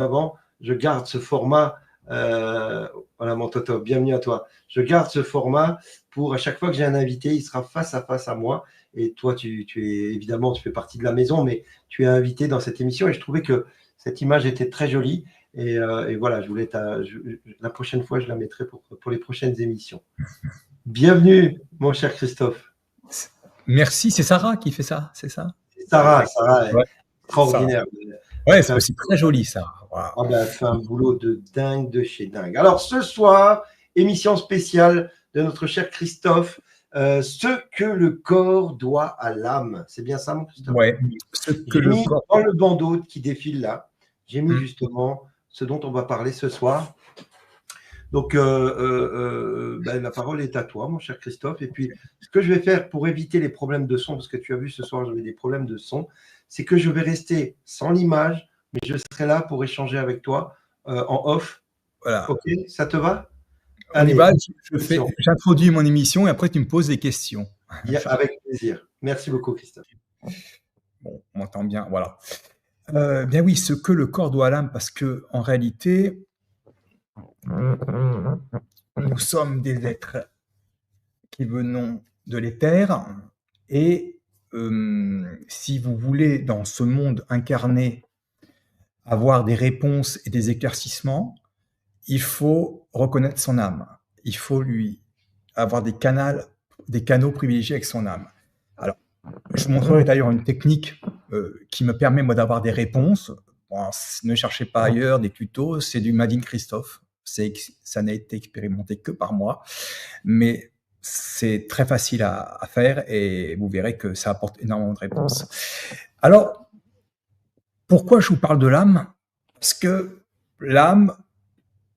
avant, je garde ce format. Voilà mon Toto, bienvenue à toi. Je garde ce format pour à chaque fois que j'ai un invité, il sera face à face à moi. Et toi, tu es évidemment, tu fais partie de la maison, mais tu es invité dans cette émission. Et je trouvais que cette image était très jolie. Et voilà, la prochaine fois, je la mettrai pour les prochaines émissions. Bienvenue, mon cher Christophe. Merci, c'est Sarah qui fait ça, c'est ça? Sarah est Ouais, extraordinaire. Ouais, c'est très joli, ça. Wow. Ah ben, elle fait un boulot de dingue, de chez dingue. Alors, ce soir, émission spéciale de notre cher Christophe, ce que le corps doit à l'âme. C'est bien ça, mon Christophe? Ouais. J'ai mis dans le bandeau qui défile là, j'ai mis justement ce dont on va parler ce soir. Donc, la parole est à toi, mon cher Christophe. Et puis, ce que je vais faire pour éviter les problèmes de son, parce que tu as vu ce soir, j'avais des problèmes de son, c'est que je vais rester sans l'image, mais je serai là pour échanger avec toi en off. Voilà. Ok, ça te va? Allez, j'introduis mon émission et après tu me poses des questions. Avec plaisir. Merci beaucoup, Christophe. Bon, on m'entend bien, voilà. Bien oui, ce que le corps doit à l'âme, parce que en réalité, nous sommes des êtres qui venons de l'éther et si vous voulez, dans ce monde incarné, avoir des réponses et des éclaircissements, il faut reconnaître son âme. Il faut lui avoir des canaux privilégiés avec son âme. Alors, je vous montrerai d'ailleurs une technique qui me permet, moi, d'avoir des réponses. Bon, ne cherchez pas ailleurs des tutos, c'est du Made in Christophe. Ça n'a été expérimenté que par moi, mais c'est très facile à faire et vous verrez que ça apporte énormément de réponses. Alors, pourquoi je vous parle de l'âme? Parce que l'âme,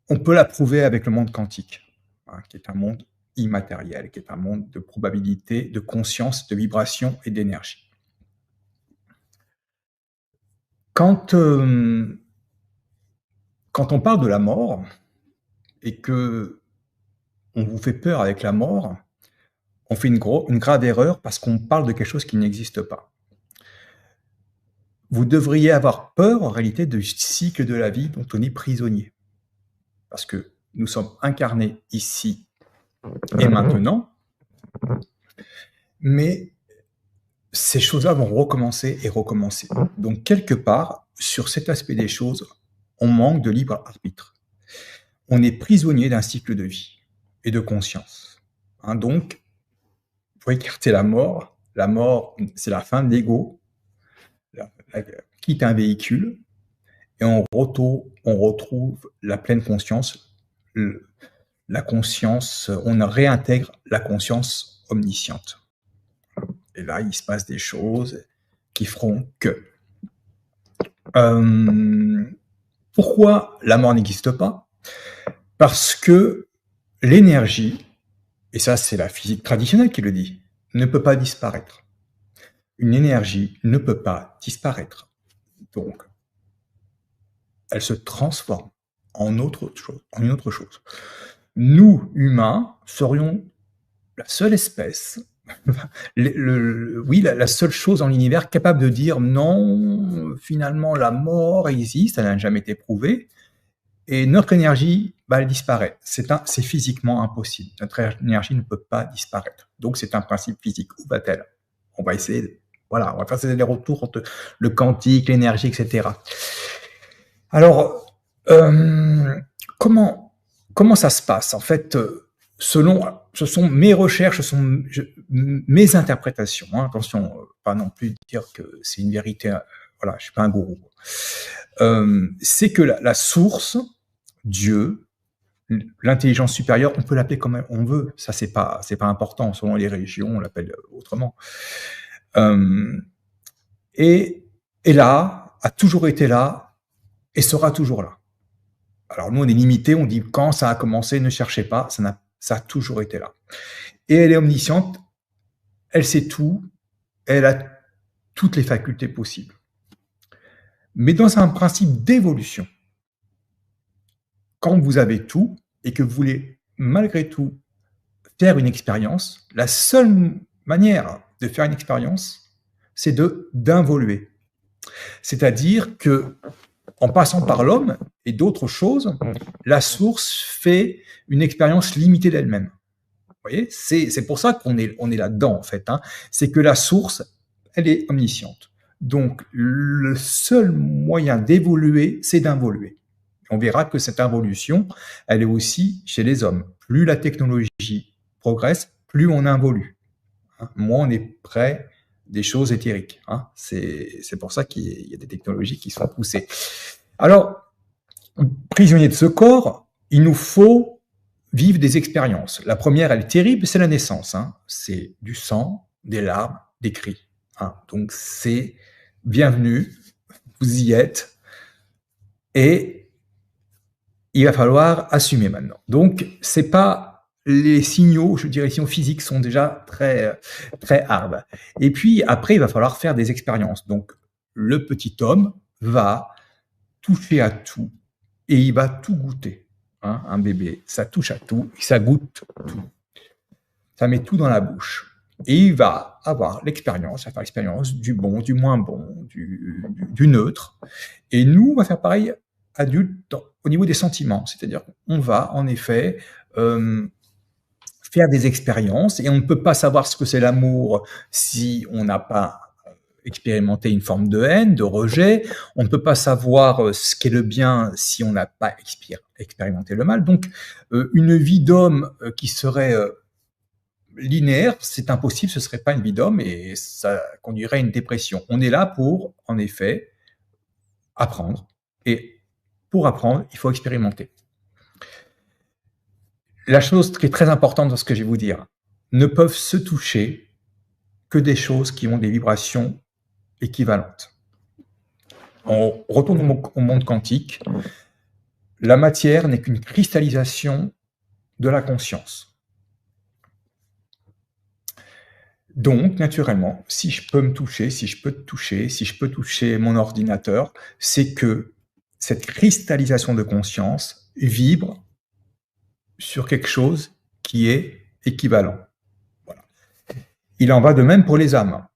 on peut la prouver avec le monde quantique, qui est un monde immatériel, qui est un monde de probabilité, de conscience, de vibration et d'énergie. Quand on parle de la mort et que on vous fait peur avec la mort, on fait une grave erreur parce qu'on parle de quelque chose qui n'existe pas. Vous devriez avoir peur en réalité du cycle de la vie dont on est prisonnier. Parce que nous sommes incarnés ici et maintenant, mais ces choses-là vont recommencer et recommencer. Donc, quelque part, sur cet aspect des choses, on manque de libre arbitre. On est prisonnier d'un cycle de vie et de conscience. Donc, pour écarter la mort, c'est la fin de l'ego, quitte un véhicule, et on retrouve la pleine conscience, la conscience, on réintègre la conscience omnisciente. Et là, il se passe des choses qui feront que. Pourquoi la mort n'existe pas? Parce que l'énergie, et ça c'est la physique traditionnelle qui le dit, ne peut pas disparaître. Une énergie ne peut pas disparaître. Donc, elle se transforme en une autre chose. Nous, humains, serions la seule espèce, la seule chose dans l'univers capable de dire non, finalement la mort existe, elle n'a jamais été prouvée, et notre énergie, elle disparaît. C'est physiquement impossible. Notre énergie ne peut pas disparaître. Donc c'est un principe physique. Où va-t-elle? On va essayer, on va faire ces allers-retours entre le quantique, l'énergie, etc. Alors, comment ça se passe? En fait, ce sont mes recherches, ce sont mes interprétations. Attention, pas non plus dire que c'est une vérité. Voilà, je suis pas un gourou. C'est que la source, Dieu, l'intelligence supérieure, on peut l'appeler comme on veut. Ça, c'est pas important. Selon les régions, on l'appelle autrement. Et là, a toujours été là et sera toujours là. Alors nous, on est limité, on dit quand ça a commencé, ne cherchez pas, ça a toujours été là. Et elle est omnisciente, elle sait tout, elle a toutes les facultés possibles. Mais dans un principe d'évolution, quand vous avez tout et que vous voulez malgré tout faire une expérience, la seule manière de faire une expérience, c'est d'involuer. C'est-à-dire que en passant par l'homme et d'autres choses, la source fait une expérience limitée d'elle-même. Vous voyez, c'est pour ça qu'on est là-dedans, en fait. Hein. C'est que la source, elle est omnisciente. Donc, le seul moyen d'évoluer, c'est d'involuer. On verra que cette involution, elle est aussi chez les hommes. Plus la technologie progresse, plus on involue. Hein. Moins on est près des choses éthériques. Hein. C'est pour ça qu'il y a des technologies qui sont poussées. Alors, prisonnier de ce corps, il nous faut vivre des expériences. La première, elle est terrible, c'est la naissance. Hein. C'est du sang, des larmes, des cris. Hein. Donc c'est bienvenue, vous y êtes, et il va falloir assumer maintenant. Donc c'est pas les signaux, je dirais les signaux physiques sont déjà très très hard. Et puis après, il va falloir faire des expériences. Donc le petit homme va toucher à tout et il va tout goûter. Hein, un bébé, ça touche à tout, ça goûte tout. Ça met tout dans la bouche. Et il va avoir l'expérience, il va faire l'expérience du bon, du moins bon, du neutre. Et nous, on va faire pareil adultes au niveau des sentiments. C'est-à-dire qu'on va, en effet, faire des expériences et on ne peut pas savoir ce que c'est l'amour si on n'a pas expérimenter une forme de haine, de rejet. On ne peut pas savoir ce qu'est le bien si on n'a pas expérimenté le mal. Donc, une vie d'homme qui serait linéaire, c'est impossible, ce ne serait pas une vie d'homme et ça conduirait à une dépression. On est là pour, en effet, apprendre. Et pour apprendre, il faut expérimenter. La chose qui est très importante dans ce que je vais vous dire, ne peuvent se toucher que des choses qui ont des vibrations équivalentes. On retourne au monde quantique. La matière n'est qu'une cristallisation de la conscience. Donc, naturellement, si je peux me toucher, si je peux te toucher, si je peux toucher mon ordinateur, c'est que cette cristallisation de conscience vibre sur quelque chose qui est équivalent. Voilà. Il en va de même pour les âmes.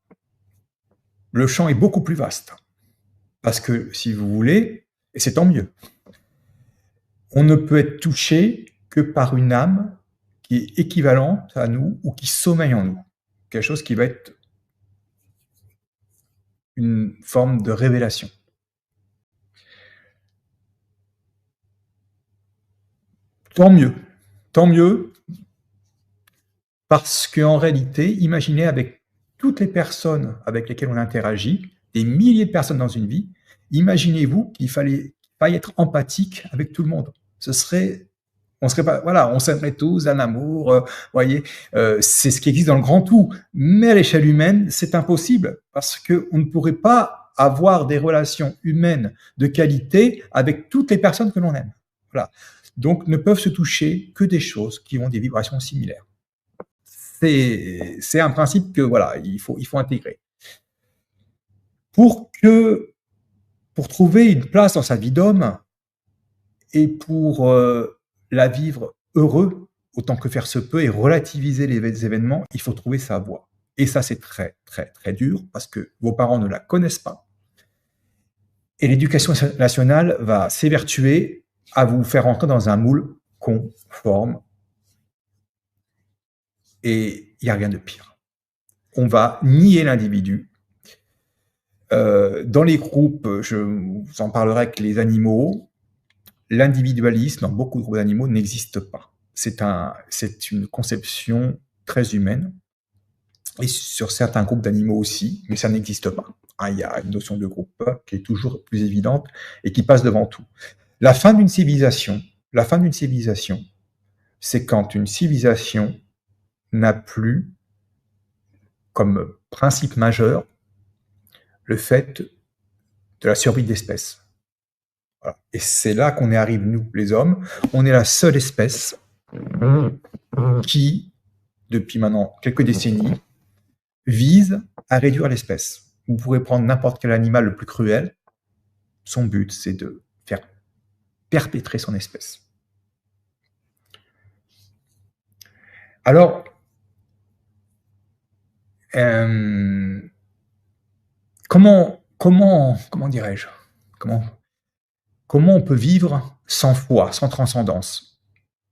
Le champ est beaucoup plus vaste. Parce que, si vous voulez, et c'est tant mieux, on ne peut être touché que par une âme qui est équivalente à nous ou qui sommeille en nous. Quelque chose qui va être une forme de révélation. Tant mieux, parce qu'en réalité, imaginez avec toutes les personnes avec lesquelles on interagit, des milliers de personnes dans une vie, imaginez-vous qu'il fallait être empathique avec tout le monde. Ce serait, on serait pas, voilà, on s'aimerait tous, un amour, voyez, c'est ce qui existe dans le grand tout. Mais à l'échelle humaine, c'est impossible parce que on ne pourrait pas avoir des relations humaines de qualité avec toutes les personnes que l'on aime. Voilà. Donc, ne peuvent se toucher que des choses qui ont des vibrations similaires. C'est un principe que voilà, il faut intégrer. Pour trouver une place dans sa vie d'homme et pour la vivre heureux autant que faire se peut et relativiser les événements, il faut trouver sa voie. Et ça, c'est très, très, très dur parce que vos parents ne la connaissent pas. Et l'éducation nationale va s'évertuer à vous faire entrer dans un moule conforme. Et il n'y a rien de pire. On va nier l'individu. Dans les groupes, je vous en parlerai avec les animaux, l'individualisme dans beaucoup de groupes d'animaux n'existe pas. C'est une conception très humaine, et sur certains groupes d'animaux aussi, mais ça n'existe pas. Hein, il y a une notion de groupe qui est toujours plus évidente et qui passe devant tout. La fin d'une civilisation, c'est quand une civilisation n'a plus comme principe majeur le fait de la survie de l'espèce. Voilà. Et c'est là qu'on arrive, nous, les hommes. On est la seule espèce qui, depuis maintenant quelques décennies, vise à réduire l'espèce. Vous pourrez prendre n'importe quel animal le plus cruel. Son but, c'est de faire perpétrer son espèce. Alors, comment dirais-je, comment on peut vivre sans foi, sans transcendance?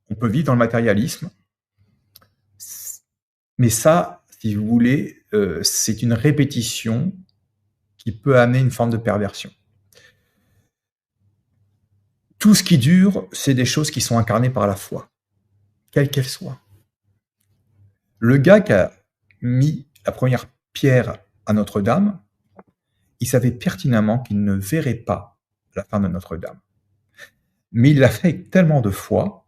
On peut vivre dans le matérialisme, mais ça, si vous voulez, c'est une répétition qui peut amener une forme de perversion. Tout ce qui dure, c'est des choses qui sont incarnées par la foi, quelle qu'elle soit. Le gars qui a mis la première pierre à Notre-Dame, il savait pertinemment qu'il ne verrait pas la fin de Notre-Dame. Mais il l'a fait avec tellement de foi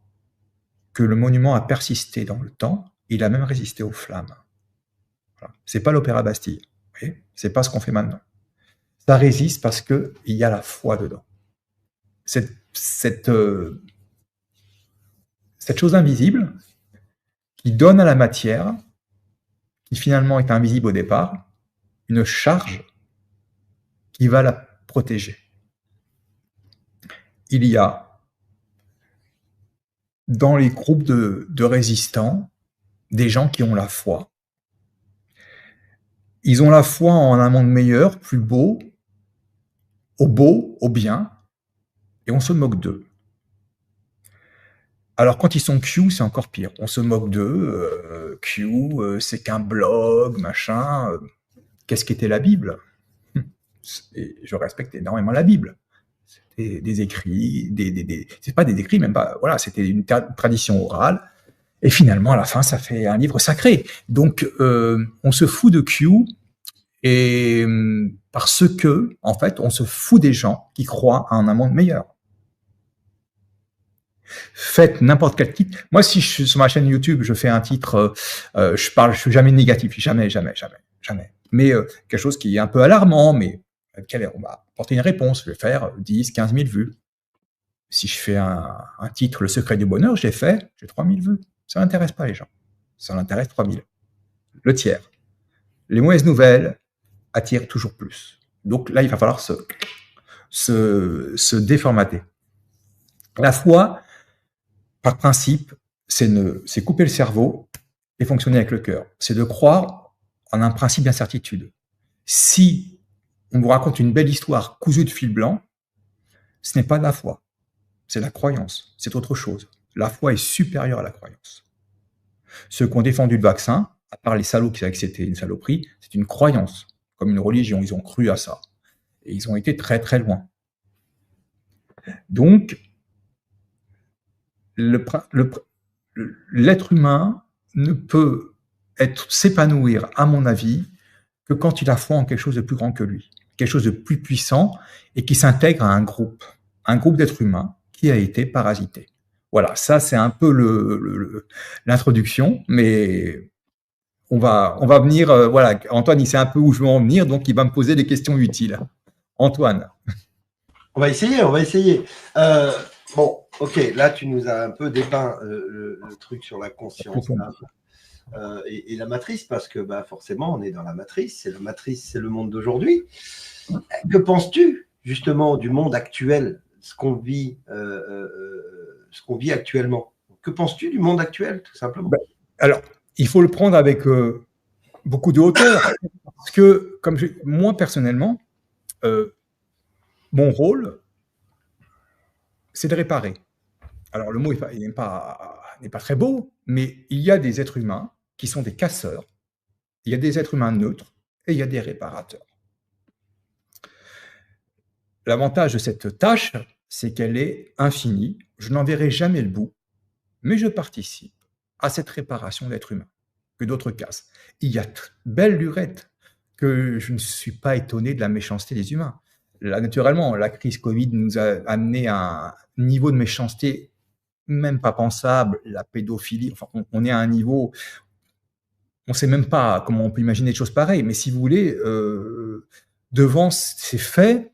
que le monument a persisté dans le temps, il a même résisté aux flammes. Voilà. C'est pas l'Opéra Bastille, vous voyez, c'est pas ce qu'on fait maintenant. Ça résiste parce qu'il y a la foi dedans. Cette chose invisible qui donne à la matière, qui finalement est invisible au départ, une charge qui va la protéger. Il y a dans les groupes de résistants des gens qui ont la foi. Ils ont la foi en un monde meilleur, plus beau, au bien, et on se moque d'eux. Alors quand ils sont Q, c'est encore pire. On se moque d'eux. Q, c'est qu'un blog, machin. Qu'est-ce qu'était la Bible? Et je respecte énormément la Bible. C'était des écrits, c'est pas des écrits, même pas. Voilà, c'était une tradition orale. Et finalement, à la fin, ça fait un livre sacré. Donc, on se fout de Q, et parce que, en fait, on se fout des gens qui croient à un monde meilleur. Faites n'importe quel titre. Moi, si je suis sur ma chaîne YouTube, je fais un titre, je suis jamais négatif, jamais. Mais quelque chose qui est un peu alarmant, mais on va apporter une réponse. Je vais faire 10, 15 000 vues. Si je fais un titre, Le secret du bonheur, j'ai 3 000 vues. Ça n'intéresse pas les gens. Ça l'intéresse 3 000. Le tiers. Les mauvaises nouvelles attirent toujours plus. Donc là, il va falloir se déformater. La foi, par principe, c'est couper le cerveau et fonctionner avec le cœur. C'est de croire en un principe d'incertitude. Si on vous raconte une belle histoire cousue de fil blanc, ce n'est pas de la foi. C'est la croyance. C'est autre chose. La foi est supérieure à la croyance. Ceux qui ont défendu le vaccin, à part les salauds qui savaient que c'était une saloperie, c'est une croyance, comme une religion. Ils ont cru à ça. Et ils ont été très très loin. Donc, l'être humain ne peut s'épanouir, à mon avis, que quand il a foi en quelque chose de plus grand que lui, quelque chose de plus puissant et qui s'intègre à un groupe d'êtres humains qui a été parasité. Voilà, ça c'est un peu l'introduction, mais on va venir, voilà, Antoine il sait un peu où je veux en venir, donc il va me poser des questions utiles. Antoine. On va essayer. Bon, ok, là tu nous as un peu dépeint le truc sur la conscience et la matrice, parce que forcément on est dans la matrice, c'est le monde d'aujourd'hui. Que penses-tu justement du monde actuel, ce qu'on vit actuellement? Que penses-tu du monde actuel, tout simplement? Alors, il faut le prendre avec beaucoup de hauteur, parce que moi personnellement, mon rôle, c'est de réparer. Alors le mot n'est pas très beau, mais il y a des êtres humains qui sont des casseurs, il y a des êtres humains neutres et il y a des réparateurs. L'avantage de cette tâche, c'est qu'elle est infinie, je n'en verrai jamais le bout, mais je participe à cette réparation d'êtres humains que d'autres cassent. Il y a belle lurette que je ne suis pas étonné de la méchanceté des humains. Là, naturellement, la crise Covid nous a amené à un niveau de méchanceté même pas pensable, la pédophilie, enfin, on est à un niveau, on ne sait même pas comment on peut imaginer des choses pareilles, mais si vous voulez, devant ces faits,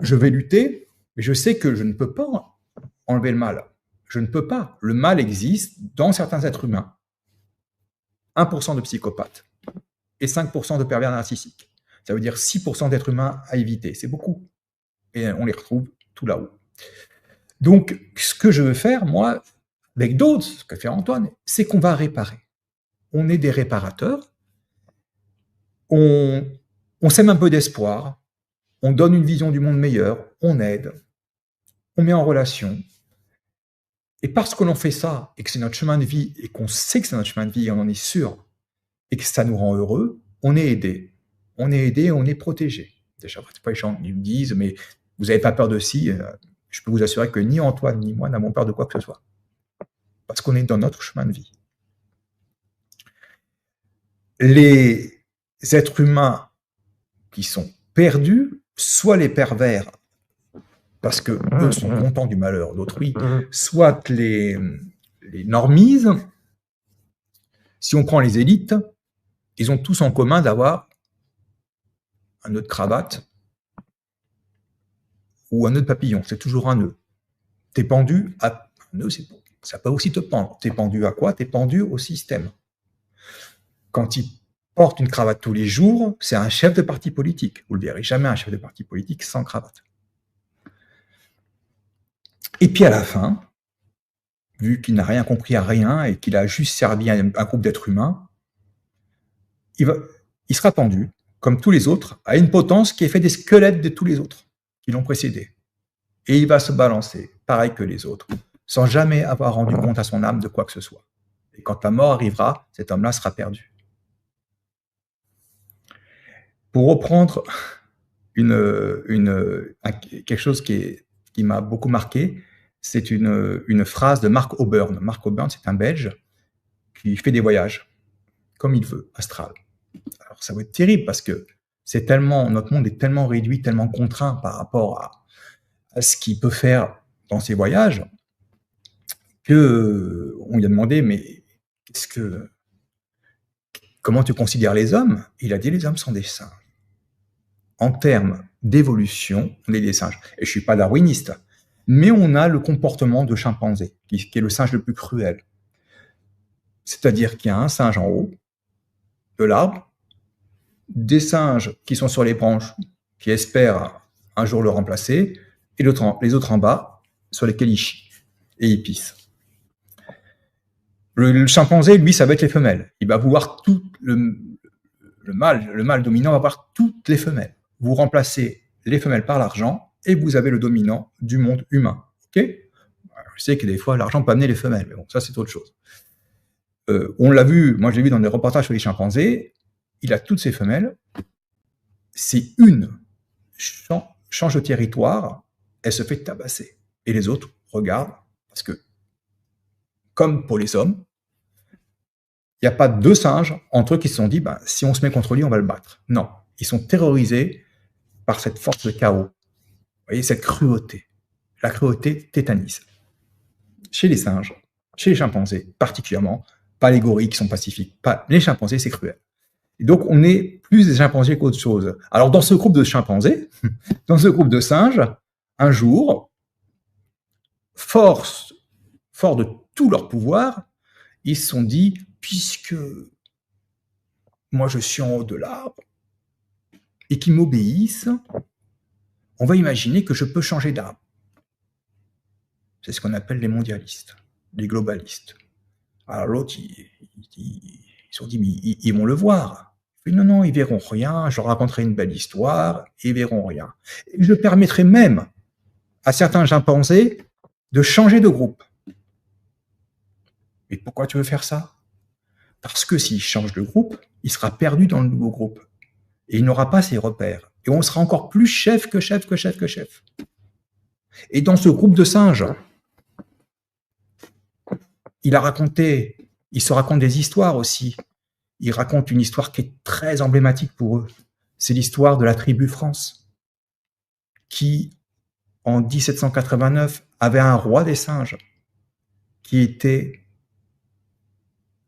je vais lutter, mais je sais que je ne peux pas enlever le mal. Je ne peux pas. Le mal existe dans certains êtres humains. 1% de psychopathes et 5% de pervers narcissiques. Ça veut dire 6% d'êtres humains à éviter. C'est beaucoup. Et on les retrouve tout là-haut. Donc, ce que je veux faire, moi, avec d'autres, ce que fait Antoine, c'est qu'on va réparer. On est des réparateurs. On sème un peu d'espoir. On donne une vision du monde meilleur. On aide. on met en relation. Et parce que l'on fait ça, et que c'est notre chemin de vie, et qu'on sait que c'est notre chemin de vie, et on en est sûr, et que ça nous rend heureux, on est aidé. On est aidé, on est protégé. Déjà, pas les gens ils me disent, mais vous n'avez pas peur de ci. Je peux vous assurer que ni Antoine ni moi n'avons peur de quoi que ce soit. Parce qu'on est dans notre chemin de vie. Les êtres humains qui sont perdus, soit les pervers, parce que eux sont contents du malheur d'autrui, soit les normises. Si on prend les élites, ils ont tous en commun d'avoir un nœud de cravate ou un nœud de papillon. C'est toujours un nœud. T'es pendu à un nœud, ça peut aussi te pendre. T'es pendu à quoi? T'es pendu au système. Quand il porte une cravate tous les jours, c'est un chef de parti politique. Vous ne le verrez jamais un chef de parti politique sans cravate. Et puis à la fin, vu qu'il n'a rien compris à rien et qu'il a juste servi un groupe d'êtres humains, il sera pendu, comme tous les autres, à une potence qui est fait des squelettes de tous les autres qui l'ont précédé. Et il va se balancer, pareil que les autres, sans jamais avoir rendu compte à son âme de quoi que ce soit. Et quand la mort arrivera, cet homme-là sera perdu. Pour reprendre quelque chose qui m'a beaucoup marqué, c'est une phrase de Mark Oburn. Mark Oburn, c'est un Belge qui fait des voyages, comme il veut, astral. Alors ça va être terrible parce que notre monde est tellement réduit, tellement contraint par rapport à ce qu'il peut faire dans ses voyages, qu'on lui a demandé, mais comment tu considères les hommes? Il a dit, les hommes sont des singes. En termes d'évolution, on est des singes. Et je ne suis pas darwiniste, mais on a le comportement de chimpanzé, qui est le singe le plus cruel. C'est-à-dire qu'il y a un singe en haut de l'arbre, des singes qui sont sur les branches, qui espèrent un jour le remplacer, et les autres en bas, sur lesquels ils chient et ils pissent. Le chimpanzé, lui, ça va être les femelles. Il va vouloir tout le mâle dominant va voir toutes les femelles. Vous remplacez les femelles par l'argent et vous avez le dominant du monde humain. Okay? Je sais que des fois, l'argent peut amener les femelles, mais bon, ça, c'est autre chose. On l'a vu, moi, je l'ai vu dans des reportages sur les chimpanzés, il a toutes ses femelles. Si une change de territoire, elle se fait tabasser. Et les autres regardent, parce que, comme pour les hommes, il n'y a pas deux singes entre eux qui se sont dit, si on se met contre lui, on va le battre. Non, ils sont terrorisés par cette force de chaos. Vous voyez, cette cruauté. La cruauté tétanise. Chez les singes, chez les chimpanzés particulièrement, pas les gorilles qui sont pacifiques, pas les chimpanzés, c'est cruel. Et donc, on est plus des chimpanzés qu'autre chose. Alors, dans ce groupe de chimpanzés, dans ce groupe de singes, un jour, fort de tout leur pouvoir, ils se sont dit, puisque moi je suis en haut de l'arbre et qu'ils m'obéissent, on va imaginer que je peux changer d'arbre. C'est ce qu'on appelle les mondialistes, les globalistes. Alors l'autre, ils se sont dit, mais ils vont le voir. Non, ils verront rien, je leur raconterai une belle histoire, ils verront rien. Et je permettrai même à certains chimpanzés de changer de groupe. Mais pourquoi tu veux faire ça? Parce que s'il change de groupe, il sera perdu dans le nouveau groupe. Et il n'aura pas ses repères. Et on sera encore plus chef que chef que chef que chef. Et dans ce groupe de singes, il se raconte des histoires aussi. Il raconte une histoire qui est très emblématique pour eux. C'est l'histoire de la tribu France, qui, en 1789, avait un roi des singes, qui était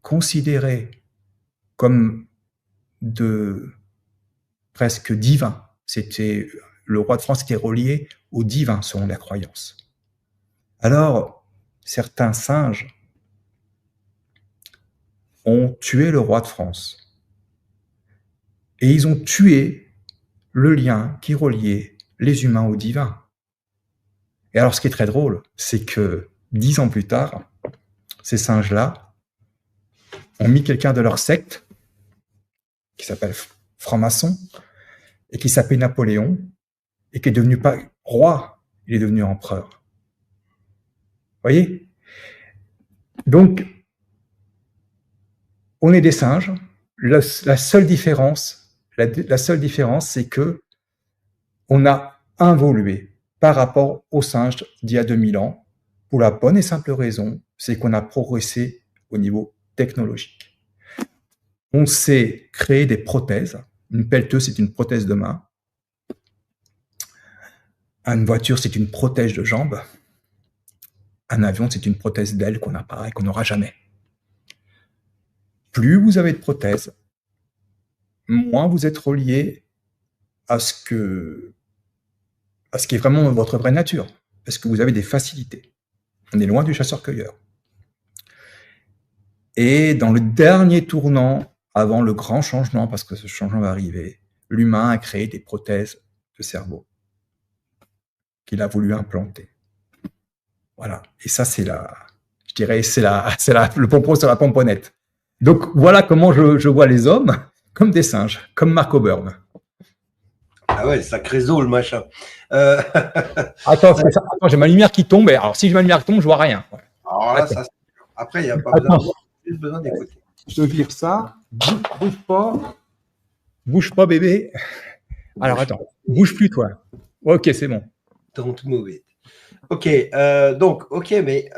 considéré comme presque divin. Le roi de France était relié au divin selon la croyance. Alors, certains singes ont tué le roi de France. Et ils ont tué le lien qui reliait les humains au divin. Et alors, ce qui est très drôle, c'est que 10 ans plus tard, ces singes-là ont mis quelqu'un de leur secte, qui s'appelle franc-maçon, et qui s'appelait Napoléon, et qui est devenu pas roi, il est devenu empereur. Voyez? Donc, on est des singes. La seule différence, c'est que on a évolué par rapport aux singes d'il y a 2000 ans pour la bonne et simple raison, c'est qu'on a progressé au niveau technologique. On sait créer des prothèses. Une pelleteuse, c'est une prothèse de main. Une voiture, c'est une prothèse de jambe. Un avion, c'est une prothèse d'aile qu'on n'a pas et qu'on n'aura jamais. Plus vous avez de prothèses, moins vous êtes relié à ce qui est vraiment votre vraie nature, parce que vous avez des facilités. On est loin du chasseur-cueilleur. Et dans le dernier tournant, avant le grand changement, parce que ce changement va arriver, l'humain a créé des prothèses de cerveau qu'il a voulu implanter. Voilà. Et ça, c'est le pompon sur la pomponnette. Donc, voilà comment je vois les hommes, comme des singes, comme Mark O'Byrne. Ah ouais, sacré zoo, le machin. Attends, j'ai ma lumière qui tombe. Alors, si j'ai ma lumière qui tombe, je vois rien. Ouais. Alors là, ça, après, il n'y a pas besoin d'écouter. Je vire ça. Bouge pas, bébé. Alors, attends. Bouge plus, toi. Ok, c'est bon. Don't move it. Ok, donc, ok, mais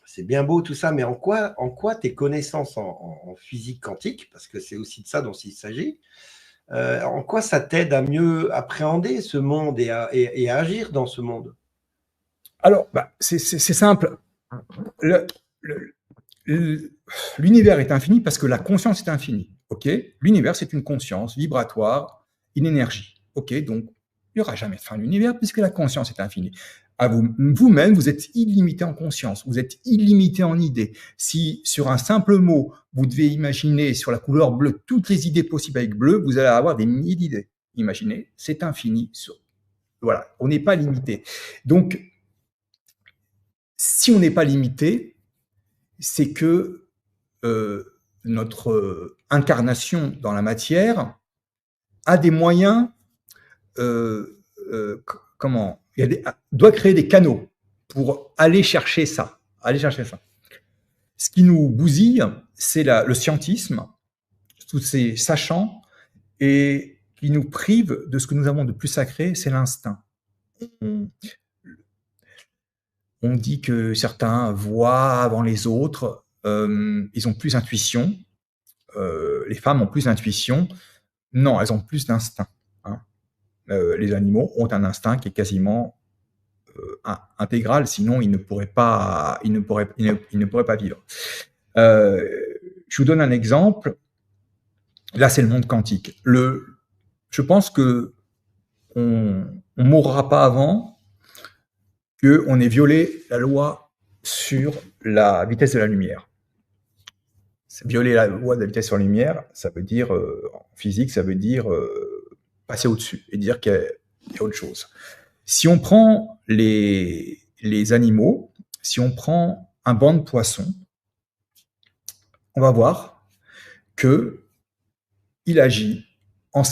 c'est bien beau tout ça, mais en quoi tes connaissances en physique quantique, parce que c'est aussi de ça dont il s'agit, en quoi ça t'aide à mieux appréhender ce monde et à agir dans ce monde? Alors, c'est simple. L'univers est infini parce que la conscience est infinie. Ok, l'univers, c'est une conscience vibratoire, une énergie. Ok, donc il n'y aura jamais de fin à l'univers puisque la conscience est infinie. À vous-même, vous êtes illimité en conscience, vous êtes illimité en idées. Si sur un simple mot, vous devez imaginer sur la couleur bleue toutes les idées possibles avec bleu, vous allez avoir des milliers d'idées. Imaginez, c'est infini. Voilà, on n'est pas limité. Donc, si on n'est pas limité, c'est que notre incarnation dans la matière a des moyens, doit créer des canaux pour aller chercher ça. Ce qui nous bousille, c'est le scientisme, tous ces sachants, et qui nous prive de ce que nous avons de plus sacré, c'est l'instinct. On dit que certains voient avant les autres, ils ont plus d'intuition, les femmes ont plus d'intuition. Non, elles ont plus d'instinct. Hein. Les animaux ont un instinct qui est quasiment intégral, sinon ils ne pourraient pas vivre. Je vous donne un exemple. Là, c'est le monde quantique. Je pense que on mourra pas avant qu'on ait violé la loi sur la vitesse de la lumière. Violer la loi de la vitesse sur la lumière, ça veut dire, en physique, ça veut dire passer au-dessus et dire qu'il y a autre chose. Si on prend les animaux, si on prend un banc de poissons, on va voir que il agit de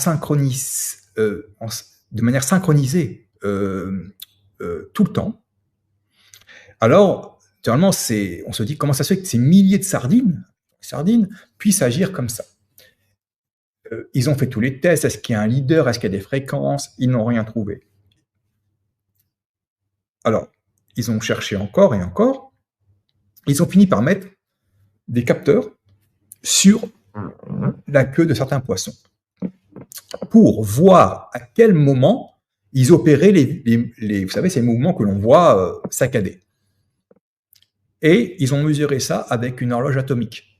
manière synchronisée tout le temps. Alors, généralement, on se dit comment ça se fait que ces milliers de sardines puissent agir comme ça. Ils ont fait tous les tests. Est-ce qu'il y a un leader? Est-ce qu'il y a des fréquences? Ils n'ont rien trouvé. Alors, ils ont cherché encore et encore. Ils ont fini par mettre des capteurs sur la queue de certains poissons pour voir à quel moment ils opéraient vous savez, ces mouvements que l'on voit saccadés. Et ils ont mesuré ça avec une horloge atomique.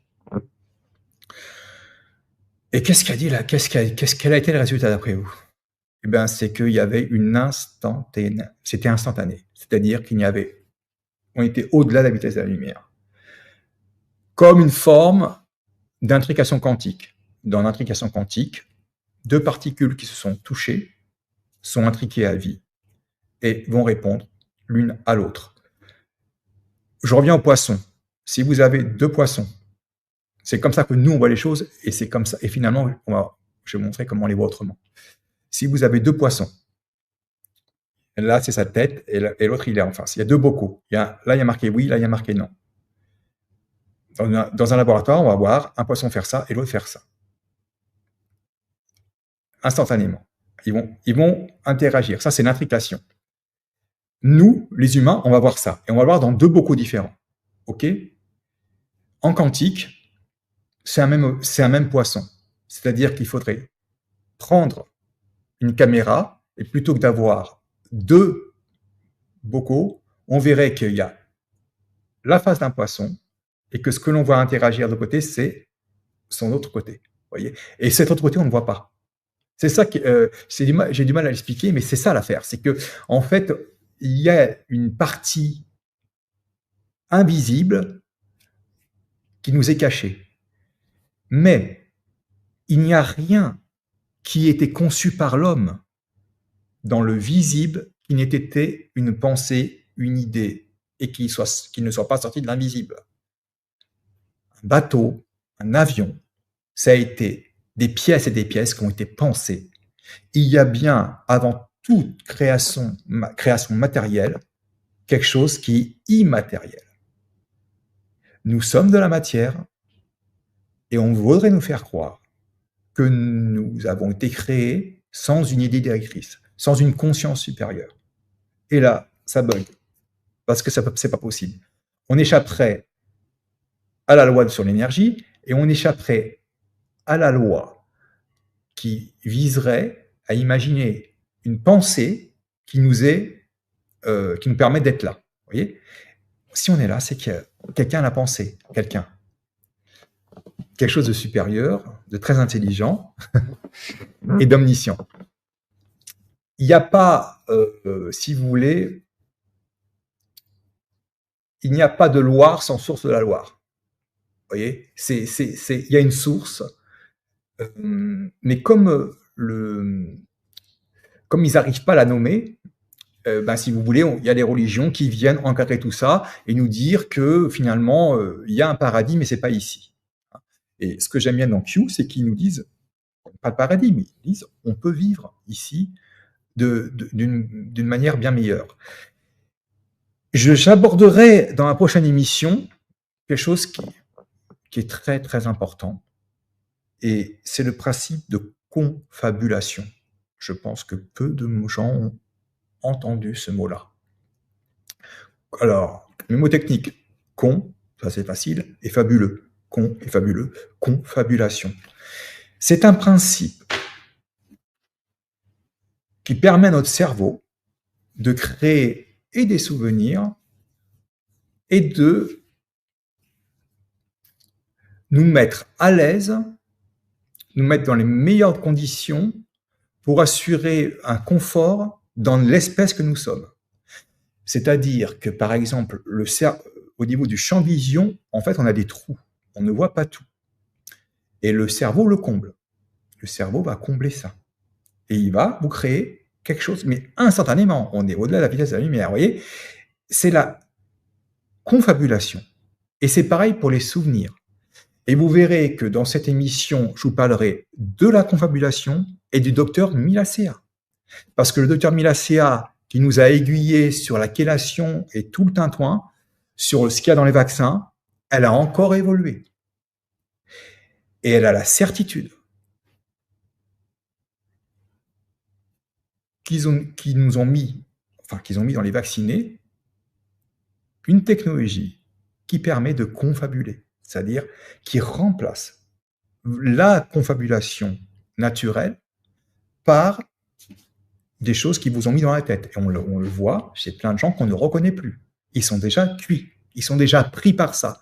Et qu'est-ce quel a été le résultat d'après vous? Eh bien, c'est qu'il y avait c'était instantané. C'est-à-dire on était au-delà de la vitesse de la lumière. Comme une forme d'intrication quantique. Dans l'intrication quantique, deux particules qui se sont touchées sont intriquées à vie et vont répondre l'une à l'autre. Je reviens aux poissons. Si vous avez deux poissons, c'est comme ça que nous on voit les choses et c'est comme ça. Et finalement, je vais vous montrer comment on les voit autrement. Si vous avez deux poissons, Là, c'est sa tête, et l'autre, il est en face. Il y a deux bocaux. Là, il y a marqué oui, là, il y a marqué non. Dans un laboratoire, on va voir un poisson faire ça et l'autre faire ça. Instantanément. Ils vont interagir. Ça, c'est l'intrication. Nous, les humains, on va voir ça. Et on va le voir dans deux bocaux différents. OK? En quantique, c'est un même poisson. C'est-à-dire qu'il faudrait prendre une caméra, et plutôt que d'avoir deux bocaux, on verrait qu'il y a la face d'un poisson, et que ce que l'on voit interagir de côté, c'est son autre côté. Voyez? Et cet autre côté, on ne voit pas. C'est ça que j'ai du mal à l'expliquer, mais c'est ça l'affaire. C'est que, en fait, il y a une partie invisible qui nous est cachée. Mais il n'y a rien qui ait été conçu par l'homme dans le visible qui n'ait été une pensée, une idée, et qui ne soit pas sorti de l'invisible. Un bateau, un avion, ça a été des pièces et des pièces qui ont été pensées. Il y a bien, avant toute création matérielle, quelque chose qui est immatériel. Nous sommes de la matière, et on voudrait nous faire croire que nous avons été créés sans une idée directrice, sans une conscience supérieure. Et là, ça bug, parce que c'est pas possible. On échapperait à la loi sur l'énergie, et on échapperait à la loi qui viserait à imaginer une pensée qui nous permet d'être là. Vous voyez? Si on est là, c'est que quelqu'un l'a pensé, quelque chose de supérieur, de très intelligent et d'omniscient. Il n'y a pas, si vous voulez, il n'y a pas de Loire sans source de la Loire. Vous voyez, il y a une source, mais comme ils n'arrivent pas à la nommer, si vous voulez, il y a des religions qui viennent encadrer tout ça et nous dire que finalement, il y a un paradis, mais c'est pas ici. Et ce que j'aime bien dans Q, c'est qu'ils nous disent, pas le paradis, mais ils disent, on peut vivre ici d'une manière bien meilleure. J'aborderai dans la prochaine émission quelque chose qui est très très important, et c'est le principe de confabulation. Je pense que peu de gens ont entendu ce mot-là. Alors, le mot technique, ça c'est facile, et fabuleux. Et fabuleux, confabulation. C'est un principe qui permet à notre cerveau de créer et des souvenirs et de nous mettre à l'aise, nous mettre dans les meilleures conditions pour assurer un confort dans l'espèce que nous sommes. C'est-à-dire que, par exemple, au niveau du champ de vision, en fait, on a des trous. On ne voit pas tout. Et le cerveau le comble. Le cerveau va combler ça. Et il va vous créer quelque chose, mais instantanément. On est au-delà de la vitesse de la lumière, vous voyez. C'est la confabulation. Et c'est pareil pour les souvenirs. Et vous verrez que dans cette émission, je vous parlerai de la confabulation et du docteur Milacea. Parce que le docteur Milacea, qui nous a aiguillés sur la chélation et tout le tintouin, sur ce qu'il y a dans les vaccins, elle a encore évolué. Et elle a la certitude qu'ils ont mis dans les vaccinés, une technologie qui permet de confabuler, c'est-à-dire qui remplace la confabulation naturelle par des choses qui vous ont mis dans la tête. Et on le voit chez plein de gens qu'on ne reconnaît plus. Ils sont déjà cuits, ils sont déjà pris par ça.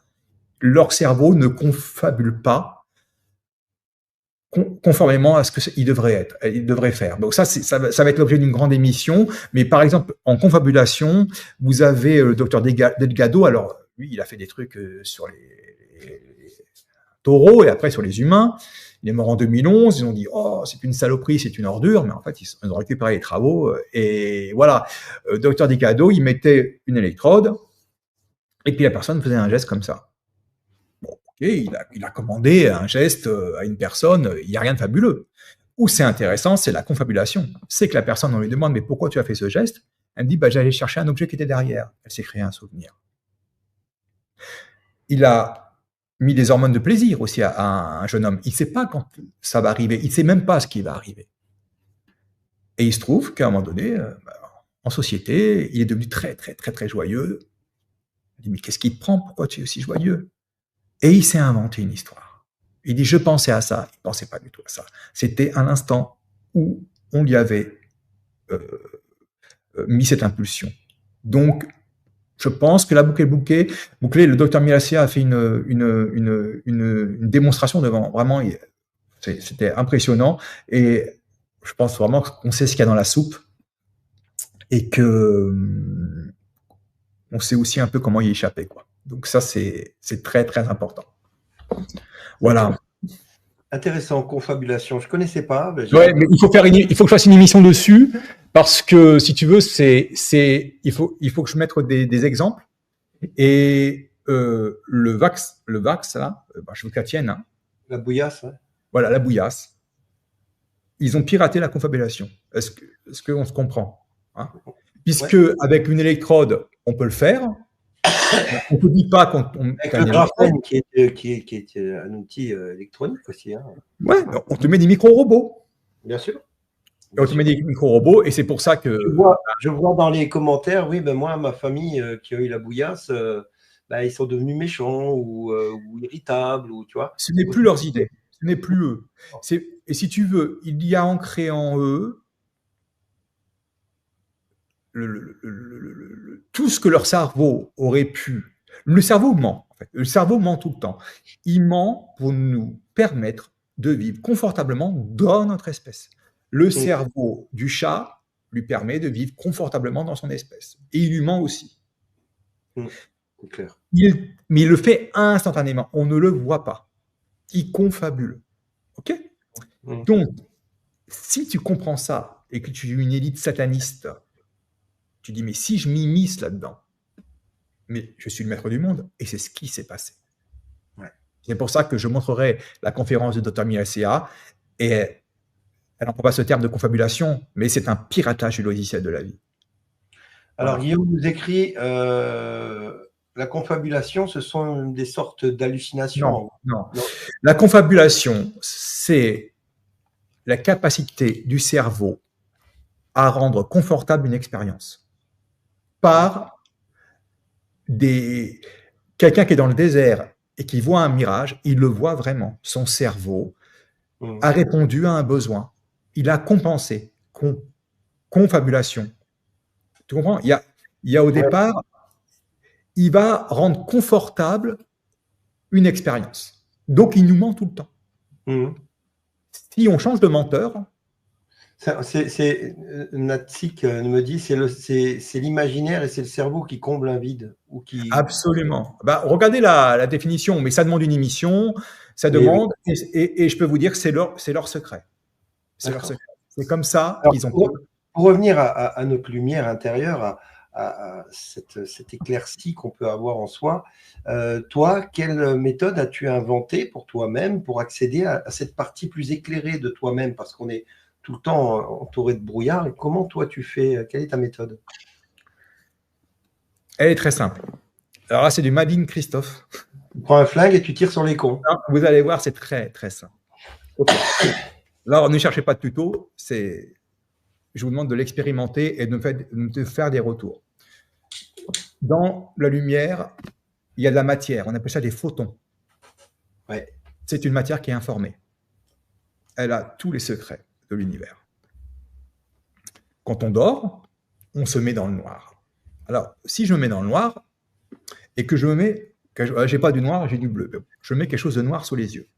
Leur cerveau ne confabule pas conformément à ce qu'il devrait faire. Donc ça va être l'objet d'une grande émission, mais par exemple, en confabulation, vous avez le docteur Delgado. Alors, lui, il a fait des trucs sur les taureaux et après sur les humains. Il est mort en 2011, ils ont dit « Oh, c'est une saloperie, c'est une ordure », mais en fait, ils ont récupéré les travaux, et voilà. Docteur Delgado, il mettait une électrode, et puis la personne faisait un geste comme ça. Il a commandé un geste à une personne, il n'y a rien de fabuleux. Où c'est intéressant, c'est la confabulation. C'est que la personne, on lui demande « Mais pourquoi tu as fait ce geste ?» Elle me dit, bah, j'allais chercher un objet qui était derrière. Elle s'est créé un souvenir. Il a mis des hormones de plaisir aussi à un jeune homme. Il ne sait pas quand ça va arriver. Il ne sait même pas ce qui va arriver. Et il se trouve qu'à un moment donné, en société, il est devenu très, très, très, très joyeux. Il dit, mais qu'est-ce qui te prend? Pourquoi tu es aussi joyeux? Et il s'est inventé une histoire. Il dit, je pensais à ça. Il ne pensait pas du tout à ça. C'était un instant où on lui avait mis cette impulsion. Donc, je pense que la bouclée, le docteur Milassia a fait une démonstration devant. Vraiment, c'était impressionnant. Et je pense vraiment qu'on sait ce qu'il y a dans la soupe et que on sait aussi un peu comment y échapper, quoi. Donc ça, c'est très, très important. Voilà. Intéressant, confabulation. Je ne connaissais pas. Ouais, mais il faut que je fasse une émission dessus parce que si tu veux, il faut que je mette des exemples. Et le Vax là, je veux que la tienne. Hein. La bouillasse. Ouais. Voilà, la bouillasse. Ils ont piraté la confabulation. Est-ce qu'on se comprend, hein? Puisque avec une électrode, on peut le faire. On ne te dit pas qu'on. Avec le graphène qui est un outil électronique aussi. Hein. Ouais, on te met des micro-robots. Bien sûr. Et on te met des micro-robots, et c'est pour ça que. Je vois dans les commentaires, oui, ben moi, ma famille qui a eu la bouillasse, ils sont devenus méchants ou irritables, ou tu vois. Ce n'est plus leurs idées, ce n'est plus eux. Et si tu veux, il y a ancré en eux tout ce que leur cerveau aurait pu. Le cerveau ment, en fait. Le cerveau ment tout le temps. Il ment pour nous permettre de vivre confortablement dans notre espèce. Le cerveau du chat lui permet de vivre confortablement dans son espèce. Et il lui ment aussi. C'est clair. Mais il le fait instantanément. On ne le voit pas. Il confabule. OK ? Donc, si tu comprends ça et que tu es une élite sataniste, tu dis, mais si je m'immisce là-dedans, mais je suis le maître du monde, et c'est ce qui s'est passé. Ouais. C'est pour ça que je montrerai la conférence de Dr. Milassia, et elle n'emploie pas ce terme de confabulation, mais c'est un piratage du logiciel de la vie. Alors, voilà. Guillaume nous écrit, la confabulation, ce sont des sortes d'hallucinations. Non. La confabulation, c'est la capacité du cerveau à rendre confortable une expérience par quelqu'un qui est dans le désert et qui voit un mirage, il le voit vraiment. Son cerveau a répondu à un besoin. Il a compensé. Confabulation. Tu comprends? Il y a au départ, il va rendre confortable une expérience. Donc, il nous ment tout le temps. Si on change de menteur, Natsik me dit, c'est l'imaginaire et c'est le cerveau qui comble un vide. Absolument. Regardez la définition, mais ça demande une émission, ça demande, et je peux vous dire que c'est leur secret. C'est leur secret. C'est comme ça qu'ils ont... Pour revenir à notre lumière intérieure, à cette éclaircie qu'on peut avoir en soi, toi, quelle méthode as-tu inventée pour toi-même pour accéder à cette partie plus éclairée de toi-même? Parce qu'on est tout le temps entouré de brouillard. Et comment toi tu fais? Quelle est ta méthode? Elle est très simple. Alors là, c'est du Madine Christophe. Tu prends un flingue et tu tires sur les cons. Non, vous allez voir, c'est très, très simple. Okay. Là, ne cherchez pas de tuto. Je vous demande de l'expérimenter et de faire des retours. Dans la lumière, il y a de la matière. On appelle ça des photons. Ouais. C'est une matière qui est informée. Elle a tous les secrets de l'univers. Quand on dort, on se met dans le noir. Alors, si je me mets dans le noir et que j'ai pas du noir, j'ai du bleu, je mets quelque chose de noir sous les yeux.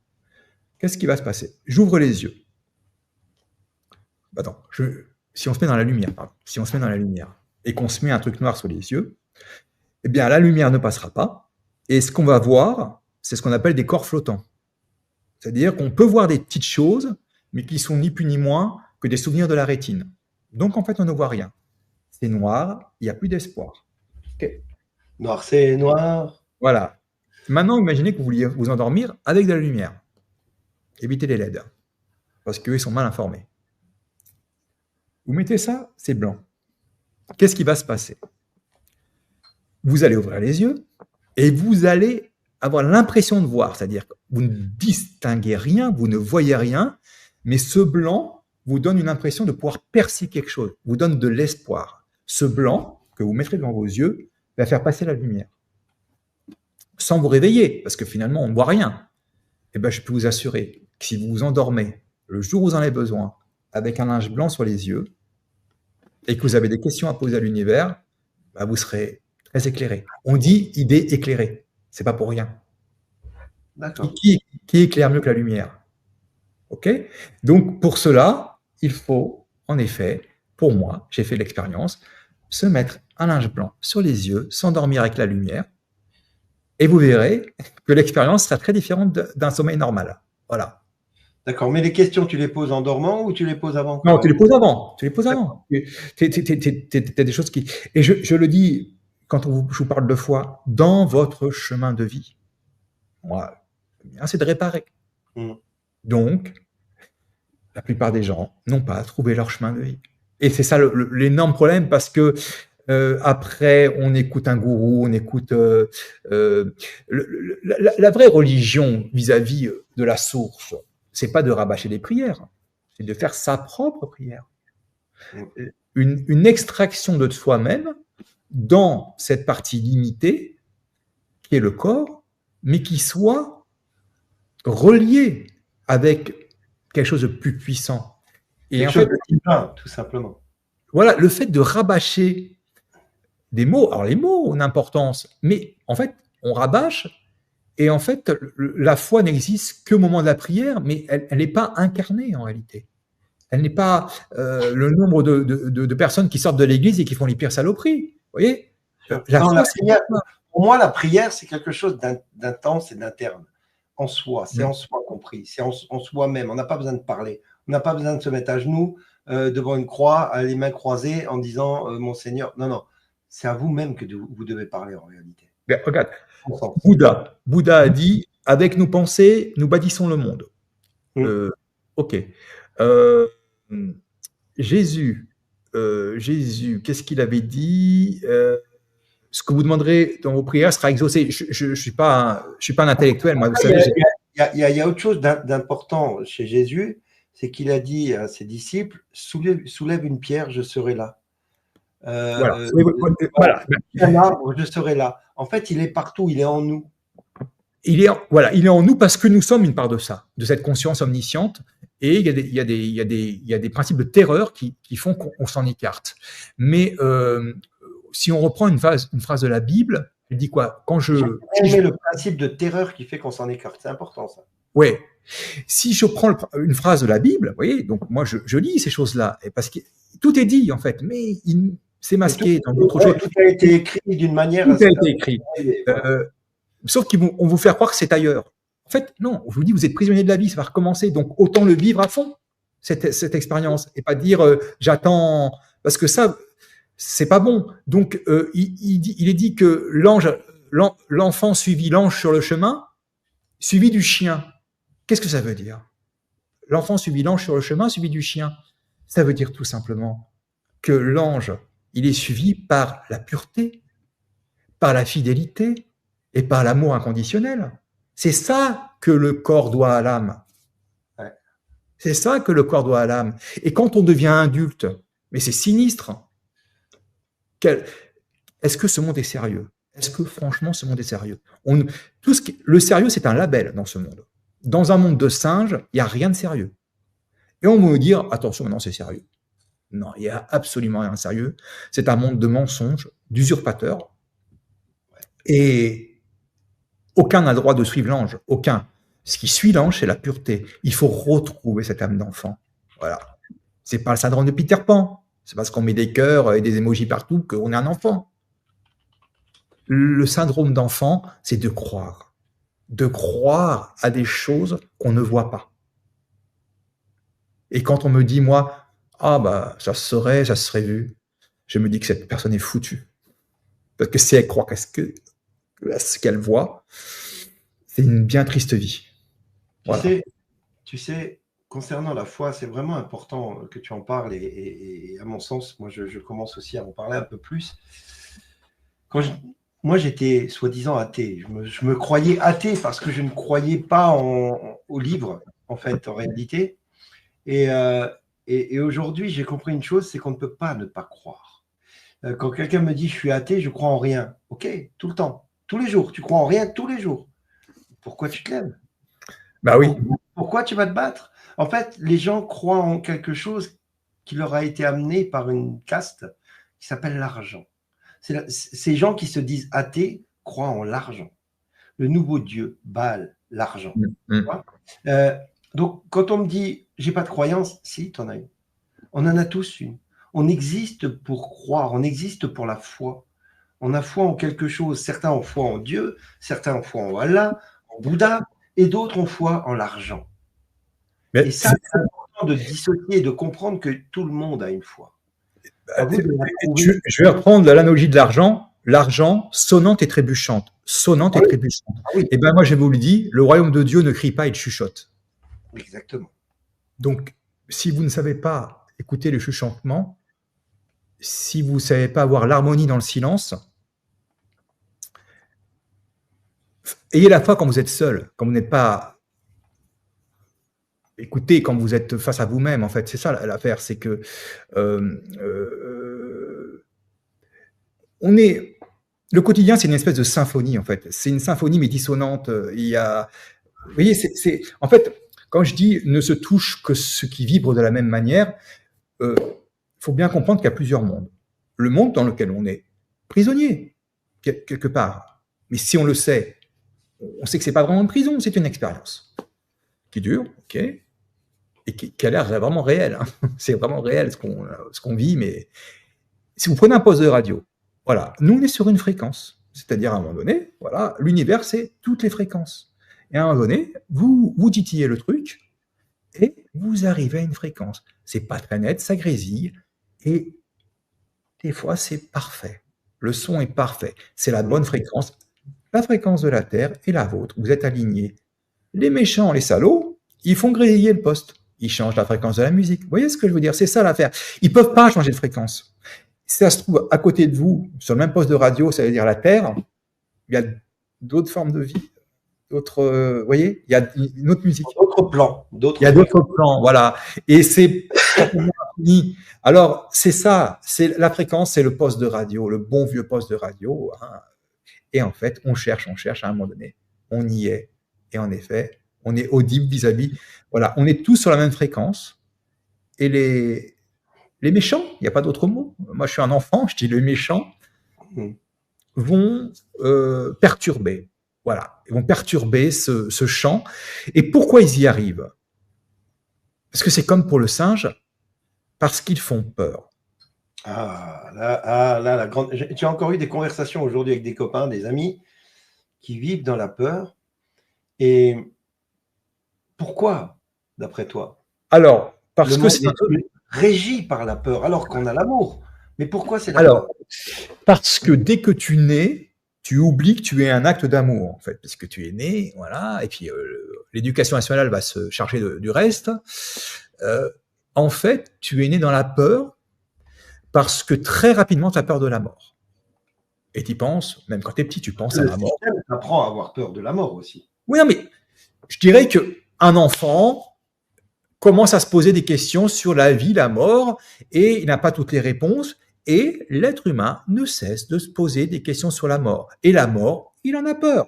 Qu'est-ce qui va se passer? J'ouvre les yeux. Attends, si on se met dans la lumière, et qu'on se met un truc noir sous les yeux, eh bien, la lumière ne passera pas. Et ce qu'on va voir, c'est ce qu'on appelle des corps flottants. C'est-à-dire qu'on peut voir des petites choses, mais qui sont ni plus ni moins que des souvenirs de la rétine. Donc, en fait, on ne voit rien. C'est noir, il n'y a plus d'espoir. Okay. Noir, c'est noir. Voilà. Maintenant, imaginez que vous vouliez vous endormir avec de la lumière. Évitez les LED, parce qu'eux, ils sont mal informés. Vous mettez ça, c'est blanc. qu'est-ce qui va se passer? Vous allez ouvrir les yeux et vous allez avoir l'impression de voir, c'est-à-dire que vous ne distinguez rien, vous ne voyez rien, mais ce blanc vous donne une impression de pouvoir percer quelque chose, vous donne de l'espoir. Ce blanc que vous mettrez devant vos yeux va faire passer la lumière. Sans vous réveiller, parce que finalement, on ne voit rien. Eh bien, je peux vous assurer que si vous vous endormez le jour où vous en avez besoin, avec un linge blanc sur les yeux, et que vous avez des questions à poser à l'univers, bah, vous serez très éclairé. On dit idée éclairée. C'est pas pour rien. D'accord. Qui éclaire mieux que la lumière? Ok? Donc, pour cela, il faut, en effet, pour moi, j'ai fait l'expérience, se mettre un linge blanc sur les yeux, s'endormir avec la lumière, et vous verrez que l'expérience sera très différente d'un sommeil normal. Voilà. D'accord. Mais les questions, tu les poses en dormant ou tu les poses avant quand Non, tu même? les poses avant. Tu les poses avant. T'as des choses qui. Et je le dis quand je vous parle de foi, dans votre chemin de vie. Moi, c'est de réparer. Donc, la plupart des gens n'ont pas trouvé leur chemin de vie. Et c'est ça l'énorme problème parce que après, on écoute un gourou, on écoute la vraie religion vis-à-vis de la source. C'est pas de rabâcher des prières, c'est de faire sa propre prière. Une extraction de soi-même dans cette partie limitée qui est le corps, mais qui soit reliée avec quelque chose de plus puissant. Et quelque chose de divin, tout simplement. Voilà, le fait de rabâcher des mots, alors les mots ont une importance, mais en fait, on rabâche, et en fait, la foi n'existe qu'au moment de la prière, mais elle n'est pas incarnée en réalité. Elle n'est pas le nombre de personnes qui sortent de l'église et qui font les pires saloperies. Vous voyez? Pour moi, la prière, c'est quelque chose d'intense et d'interne. En soi, c'est en soi compris, c'est en soi-même. On n'a pas besoin de parler, on n'a pas besoin de se mettre à genoux devant une croix, les mains croisées, en disant mon Seigneur. Non, non, c'est à vous-même que vous devez parler en réalité. Ben, regarde, Bouddha a dit avec nos pensées, nous bâtissons le monde. Ok. Jésus, qu'est-ce qu'il avait dit? Ce que vous demanderez dans vos prières sera exaucé. Je ne suis pas un intellectuel, moi. Vous savez, il y a autre chose d'important chez Jésus, c'est qu'il a dit à ses disciples, soulève une pierre, je serai là. Voilà. Un arbre, je serai là. En fait, il est partout, il est en nous. Il est en nous parce que nous sommes une part de ça, de cette conscience omnisciente. Et il y a des principes de terreur qui font qu'on s'en écarte. Mais si on reprend une phrase de la Bible, elle dit quoi? J'ai le principe de terreur qui fait qu'on s'en écarte. C'est important, ça. Oui. Si je prends une phrase de la Bible, vous voyez, donc moi je lis ces choses-là, parce que tout est dit en fait, mais c'est masqué dans d'autres choses. Tout a été écrit d'une manière. Tout a été écrit. Sauf qu'ils vont vous faire croire que c'est ailleurs. En fait, non, je vous dis, vous êtes prisonnier de la vie, ça va recommencer, donc autant le vivre à fond, cette expérience, et pas dire j'attends, parce que ça, c'est pas bon. Donc, il est dit que l'enfant suivit l'ange sur le chemin, suivi du chien. Qu'est-ce que ça veut dire? L'enfant suivit l'ange sur le chemin, suivi du chien. Ça veut dire tout simplement que l'ange, il est suivi par la pureté, par la fidélité et par l'amour inconditionnel. C'est ça que le corps doit à l'âme. Ouais. C'est ça que le corps doit à l'âme. Et quand on devient adulte, mais c'est sinistre. Est-ce que ce monde est sérieux? Est-ce que franchement ce monde est sérieux? Le sérieux, c'est un label dans ce monde. Dans un monde de singes, il n'y a rien de sérieux. Et on va me dire, attention, maintenant c'est sérieux. Non, il n'y a absolument rien de sérieux. C'est un monde de mensonges, d'usurpateurs. Et aucun n'a le droit de suivre l'ange. Aucun. Ce qui suit l'ange, c'est la pureté. Il faut retrouver cette âme d'enfant. Voilà. C'est pas le syndrome de Peter Pan. C'est parce qu'on met des cœurs et des émojis partout qu'on est un enfant. Le syndrome d'enfant, c'est de croire. De croire à des choses qu'on ne voit pas. Et quand on me dit, moi, ah bah, ça se serait vu, je me dis que cette personne est foutue. Parce que si elle croit à ce qu'elle voit, c'est une bien triste vie. Voilà. Tu sais, concernant la foi, c'est vraiment important que tu en parles et à mon sens, moi je commence aussi à en parler un peu plus. Quand moi j'étais soi-disant athée, je me croyais athée parce que je ne croyais pas au livre, en fait, en réalité. Et, et aujourd'hui, j'ai compris une chose, c'est qu'on ne peut pas ne pas croire. Quand quelqu'un me dit je suis athée, je crois en rien. Ok, tout le temps, tous les jours, tu crois en rien tous les jours. Pourquoi tu te lèves? Bah oui. Pourquoi tu vas te battre? En fait, les gens croient en quelque chose qui leur a été amené par une caste qui s'appelle l'argent. Ces gens qui se disent athées croient en l'argent. Le nouveau dieu, Baal, l'argent. Donc, quand on me dit j'ai pas de croyance, si, tu en as une. On en a tous une. On existe pour croire, on existe pour la foi. On a foi en quelque chose. Certains ont foi en Dieu, certains ont foi en Allah, en Bouddha, et d'autres ont foi en l'argent. Et ça, c'est important de dissocier et de comprendre que tout le monde a une foi. Je vais reprendre l'analogie de l'argent. L'argent, sonnante et trébuchante. Sonnante et trébuchante. Oui. Et bien moi, je vous le dis, le royaume de Dieu ne crie pas, il chuchote. Exactement. Donc, si vous ne savez pas écouter le chuchotement, si vous ne savez pas avoir l'harmonie dans le silence, ayez la foi quand vous êtes seul, quand vous n'êtes pas... Écoutez quand vous êtes face à vous-même, en fait. C'est ça l'affaire, c'est que on est... Le quotidien, c'est une espèce de symphonie, en fait. C'est une symphonie, mais dissonante. Il y a... Vous voyez, en fait, quand je dis « ne se touche que ce qui vibre de la même manière », faut bien comprendre qu'il y a plusieurs mondes. Le monde dans lequel on est prisonnier, quelque part. Mais si on le sait, on sait que c'est pas vraiment une prison, c'est une expérience qui dure, ok, et qui a l'air vraiment réelle. Hein. C'est vraiment réel ce qu'on vit, mais si vous prenez un poste de radio, voilà, nous on est sur une fréquence, c'est-à-dire à un moment donné, voilà, l'univers c'est toutes les fréquences. Et à un moment donné, vous titillez le truc et vous arrivez à une fréquence. C'est pas très net, ça grésille, et des fois c'est parfait. Le son est parfait, c'est la bonne fréquence. La fréquence de la Terre et la vôtre, vous êtes alignés. Les méchants, les salauds, ils font grésiller le poste. Ils changent la fréquence de la musique. Vous voyez ce que je veux dire? C'est ça l'affaire. Ils ne peuvent pas changer de fréquence. Si ça se trouve à côté de vous, sur le même poste de radio, ça veut dire la Terre, il y a d'autres formes de vie, d'autres, vous voyez, il y a une autre musique. D'autres plans. Il y a d'autres plans, voilà. Et c'est infini. Alors, c'est ça, c'est la fréquence, c'est le poste de radio, le bon vieux poste de radio. Hein. Et en fait, on cherche, à un moment donné, on y est. Et en effet, on est audible vis-à-vis. Voilà, on est tous sur la même fréquence. Et les méchants, il n'y a pas d'autre mot. Moi, je suis un enfant, je dis les méchants vont perturber. Voilà, ils vont perturber ce champ. Et pourquoi ils y arrivent? Parce que c'est comme pour le singe, parce qu'ils font peur. Là, la grande. Tu as encore eu des conversations aujourd'hui avec des copains, des amis qui vivent dans la peur. Et pourquoi, d'après toi? Alors, parce que c'est régi par la peur, alors qu'on a l'amour. Mais pourquoi c'est la peur? Parce que dès que tu nais, tu oublies que tu es un acte d'amour, en fait, puisque tu es né, voilà, et puis l'éducation nationale va se charger du reste. En fait, tu es né dans la peur parce que très rapidement, tu as peur de la mort. Et tu penses, même quand tu es petit, tu penses à la mort. Tu apprends à avoir peur de la mort aussi. Oui, non, mais je dirais qu'un enfant commence à se poser des questions sur la vie, la mort, et il n'a pas toutes les réponses. Et l'être humain ne cesse de se poser des questions sur la mort. Et la mort, il en a peur.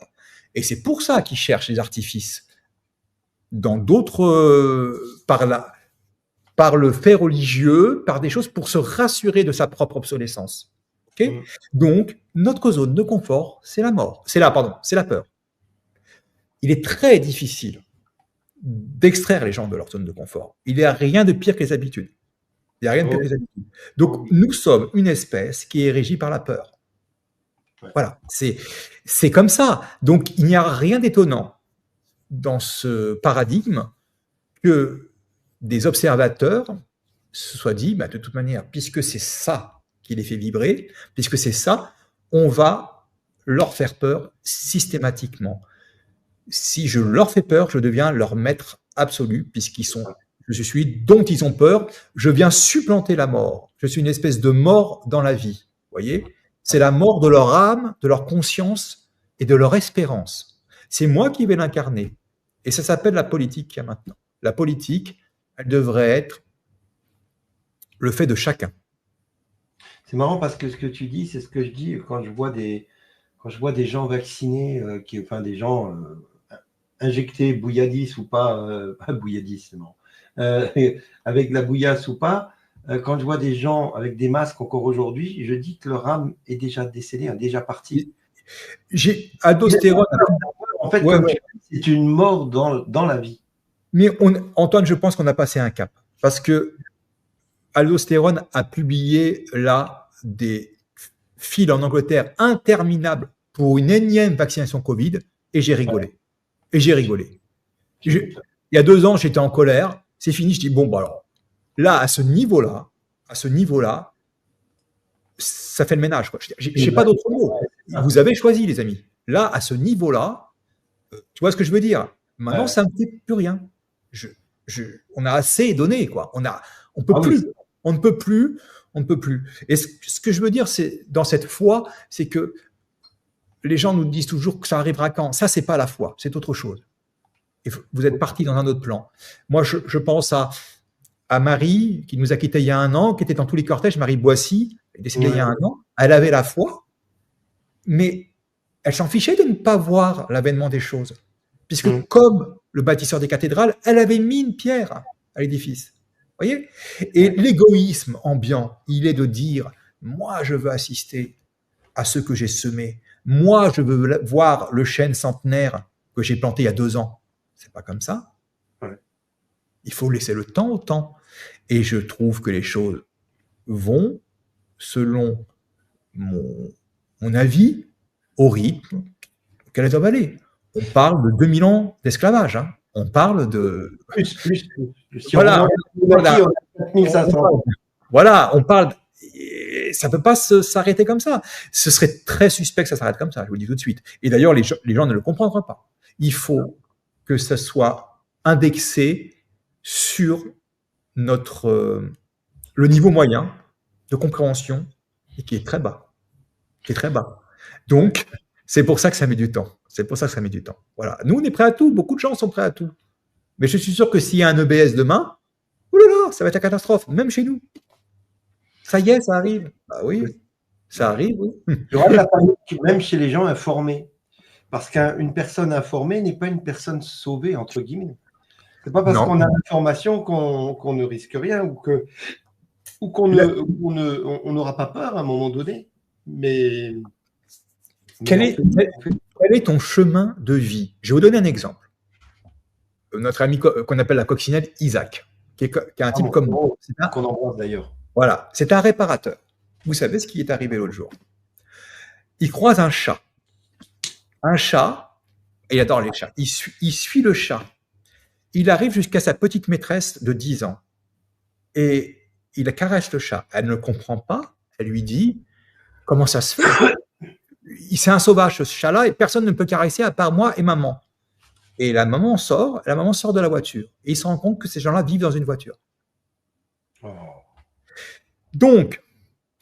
Et c'est pour ça qu'il cherche les artifices. Dans d'autres, par le fait religieux, par des choses pour se rassurer de sa propre obsolescence. Okay? Donc, notre zone de confort, c'est la mort. C'est la peur. Il est très difficile d'extraire les gens de leur zone de confort. Il n'y a rien de pire que les habitudes. Il n'y a rien de pire que les habitudes. Donc, nous sommes une espèce qui est régie par la peur. Voilà, c'est comme ça. Donc, il n'y a rien d'étonnant dans ce paradigme que des observateurs se soient dit, de toute manière, puisque c'est ça qui les fait vibrer, puisque c'est ça, on va leur faire peur systématiquement. Si je leur fais peur, je deviens leur maître absolu, puisqu'ils sont Je suis celui dont ils ont peur. Je viens supplanter la mort. Je suis une espèce de mort dans la vie. Vous voyez? C'est la mort de leur âme, de leur conscience et de leur espérance. C'est moi qui vais l'incarner. Et ça s'appelle la politique qu'il y a maintenant. La politique, elle devrait être le fait de chacun. C'est marrant parce que ce que tu dis, c'est ce que je dis quand je vois des gens vaccinés, enfin des gens injectés bouilladis ou pas, pas bouilladis, c'est marrant, avec de la bouillasse ou pas, quand je vois des gens avec des masques encore aujourd'hui, je dis que leur âme est déjà décédée, déjà partie. J'ai aldostérone. En fait, comme tu dis, c'est une mort dans la vie. Mais Antoine, je pense qu'on a passé un cap. Parce que Aldostérone a publié là des files en Angleterre interminables pour une énième vaccination Covid et j'ai rigolé. Ouais. Et j'ai rigolé. Il y a 2 ans, j'étais en colère. C'est fini. Je dis bon, bah alors là, à ce niveau-là, ça fait le ménage. Je n'ai pas d'autre mot. Vous avez choisi, les amis. Là, à ce niveau-là, tu vois ce que je veux dire? Maintenant, ça ne me fait plus rien. On a assez donné, quoi. On peut plus. Oui. On ne peut plus. Et ce que je veux dire, c'est dans cette foi, c'est que les gens nous disent toujours que ça arrivera quand. Ça, c'est pas la foi, c'est autre chose. Et vous êtes partis dans un autre plan. Moi, je pense à Marie, qui nous a quittés il y a 1 an, qui était dans tous les cortèges, Marie Boissy, elle est décédée il y a 1 an. Elle avait la foi, mais elle s'en fichait de ne pas voir l'avènement des choses. Puisque comme le bâtisseur des cathédrales, elle avait mis une pierre à l'édifice. Vous voyez? Et l'égoïsme ambiant, il est de dire, moi, je veux assister à ce que j'ai semé. Moi, je veux voir le chêne centenaire que j'ai planté il y a 2 ans. C'est pas comme ça. Ouais. Il faut laisser le temps au temps. Et je trouve que les choses vont, selon mon avis, au rythme qu'elles doivent aller. On parle de 2000 ans d'esclavage. Hein. On parle de... Plus. Voilà. On parle... Ça ne peut pas s'arrêter comme ça. Ce serait très suspect que ça s'arrête comme ça, je vous le dis tout de suite. Et d'ailleurs, les gens ne le comprendront pas. Il faut que ça soit indexé sur le niveau moyen de compréhension et qui est très bas. Donc, c'est pour ça que ça met du temps. Voilà. Nous, on est prêts à tout. Beaucoup de gens sont prêts à tout. Mais je suis sûr que s'il y a un EBS demain, oulala, ça va être la catastrophe, même chez nous. Ça y est, ça arrive. Bah oui, ça arrive. Oui. Il y aura de la panique, même chez les gens informés. Parce qu'une personne informée n'est pas une personne sauvée, entre guillemets. C'est pas parce qu'on a l'information qu'on ne risque rien ou qu'on n'aura pas peur à un moment donné. Mais quel est ton chemin de vie? Je vais vous donner un exemple. Notre ami qu'on appelle la coccinelle, Isaac, qui est un type comme moi. Qu'on embrasse d'ailleurs. Voilà, c'est un réparateur. Vous savez ce qui est arrivé l'autre jour? Il croise un chat. Et il adore les chats. Il suit le chat. Il arrive jusqu'à sa petite maîtresse de 10 ans. Et il caresse le chat. Elle ne comprend pas. Elle lui dit, comment ça se fait? C'est un sauvage, ce chat-là, et personne ne peut caresser à part moi et maman. Et la maman sort de la voiture. Et il se rend compte que ces gens-là vivent dans une voiture. Oh. Donc,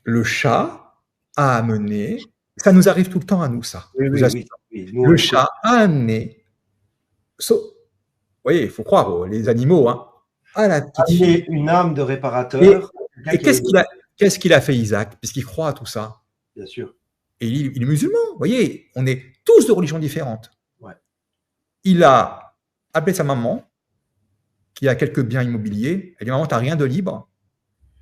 le chat a amené, ça nous arrive tout le temps à nous, ça. Oui. Le chat a amené, vous voyez, il faut croire, les animaux, hein, à la petite fille. Une âme de réparateur. Et qu'est-ce qu'il a fait, Isaac, puisqu'il croit à tout ça? Bien sûr. Et il est musulman, vous voyez, on est tous de religions différentes. Ouais. Il a appelé sa maman, qui a quelques biens immobiliers. Elle dit, maman, t'as rien de libre?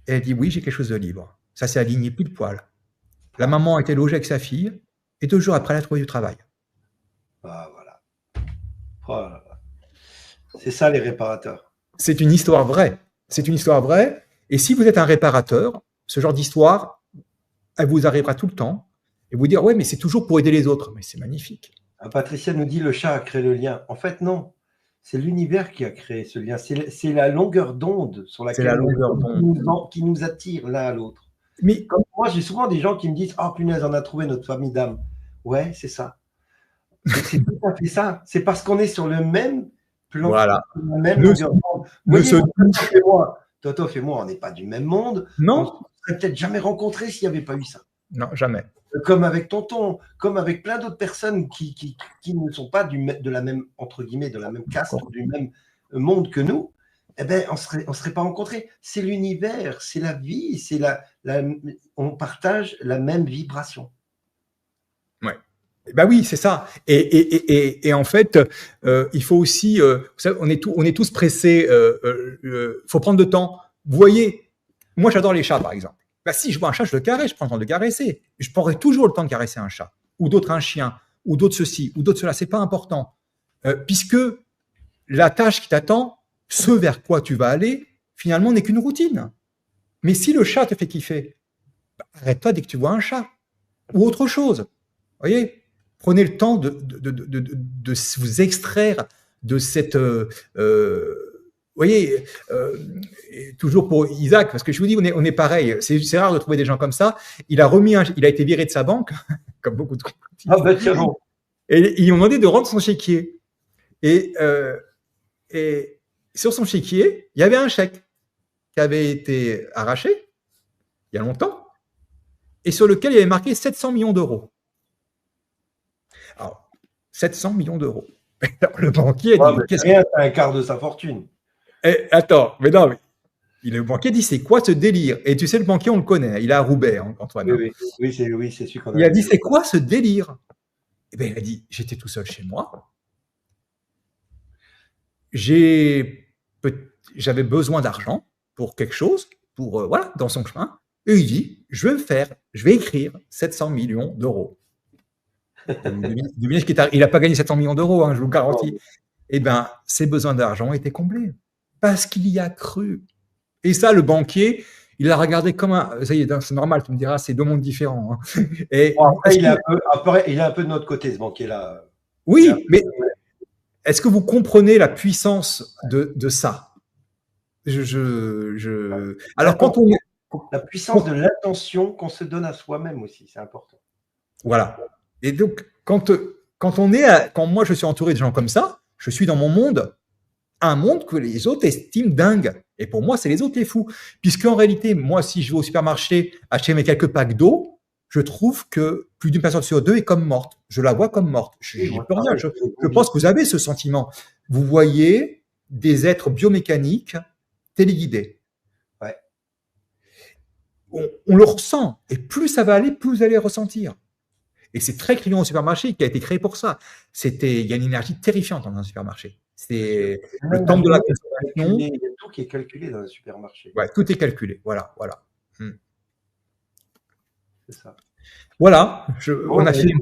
Et elle dit, oui, j'ai quelque chose de libre. Ça s'est aligné pile poil. La maman était logée avec sa fille, et 2 jours après, elle a trouvé du travail. Ah, voilà. Oh là là. C'est ça, les réparateurs. C'est une histoire vraie. Et si vous êtes un réparateur, ce genre d'histoire, elle vous arrivera tout le temps. Et vous dire, ouais, mais c'est toujours pour aider les autres. Mais c'est magnifique. Patricia nous dit, le chat a créé le lien. En fait, non. C'est l'univers qui a créé ce lien. C'est la longueur d'onde sur laquelle qui nous attire l'un à l'autre. Mais comme moi, j'ai souvent des gens qui me disent, oh punaise, on a trouvé notre famille d'âme. Ouais, c'est ça. C'est tout à fait ça. C'est parce qu'on est sur le même Voilà. la même longueur d'onde. Vous voyez, Totov et moi, on n'est pas du même monde. Non. On ne serait peut-être jamais rencontrés s'il n'y avait pas eu ça. Non, jamais. Comme avec Tonton, comme avec plein d'autres personnes qui ne sont pas de la même, entre guillemets, de la même caste, du même monde que nous, eh ben, on serait pas rencontrés. C'est l'univers, c'est la vie, on partage la même vibration. Ouais. Ben oui, c'est ça. Et en fait, il faut aussi, vous savez, on est tous pressés. Faut prendre le temps. Vous voyez, moi j'adore les chats, par exemple. Ben, si je vois un chat, je le caresse, je prends le temps de le caresser. Je prendrai toujours le temps de caresser un chat, ou d'autres un chien, ou d'autres ceci, ou d'autres cela. C'est pas important, puisque la tâche qui t'attend, ce vers quoi tu vas aller, finalement, n'est qu'une routine. Mais si le chat te fait kiffer, ben, arrête-toi dès que tu vois un chat ou autre chose. Vous voyez, prenez le temps de vous extraire de cette vous voyez, toujours pour Isaac, parce que je vous dis, on est pareil. C'est rare de trouver des gens comme ça. Il a été viré de sa banque, comme beaucoup de. Ah ben c'est bon. Et ils ont demandé de rendre son chéquier. Et sur son chéquier, il y avait un chèque qui avait été arraché il y a longtemps et sur lequel il y avait marqué 700 millions d'euros. Alors, 700 millions d'euros. Alors, le banquier a dit, qu'est-ce rien, c'est un quart de sa fortune. Attends, mais non, le banquier dit, c'est quoi ce délire? Et tu sais, le banquier, on le connaît, il est à Roubaix, Antoine. Oui, c'est celui qu'on a. Il a dit, c'est quoi ce délire? Eh bien, il a dit, j'étais tout seul chez moi. J'avais besoin d'argent pour quelque chose, pour voilà, dans son chemin. Et il dit, je vais écrire 700 millions d'euros. Il n'a pas gagné 700 millions d'euros, je vous garantis. Eh bien, ses besoins d'argent étaient comblés parce qu'il y a cru. Et ça, le banquier, il a regardé comme un. Ça y est, c'est normal, tu me diras, c'est deux mondes différents. Et après, il est un peu de notre côté, ce banquier-là. Oui, mais est-ce que vous comprenez la puissance de ça? Alors, quand on. La puissance de l'intention qu'on se donne à soi-même aussi, c'est important. Voilà. Et donc, quand moi je suis entouré de gens comme ça, je suis dans mon monde, un monde que les autres estiment dingue. Et pour moi, c'est les autres les fous. Puisqu'en réalité, moi, si je vais au supermarché acheter mes quelques packs d'eau, je trouve que plus d'une personne sur deux est comme morte. Je la vois comme morte. Je n'y peux rien. Je pense que vous avez ce sentiment. Vous voyez des êtres biomécaniques téléguidés. Ouais. On le ressent. Et plus ça va aller, plus vous allez le ressentir. Et c'est très criant au supermarché qui a été créé pour ça. Il y a une énergie terrifiante dans un supermarché. C'est le temps de la consommation. Il y a tout qui est calculé dans un supermarché. Ouais, tout est calculé. Voilà. C'est ça. Voilà. On a fait une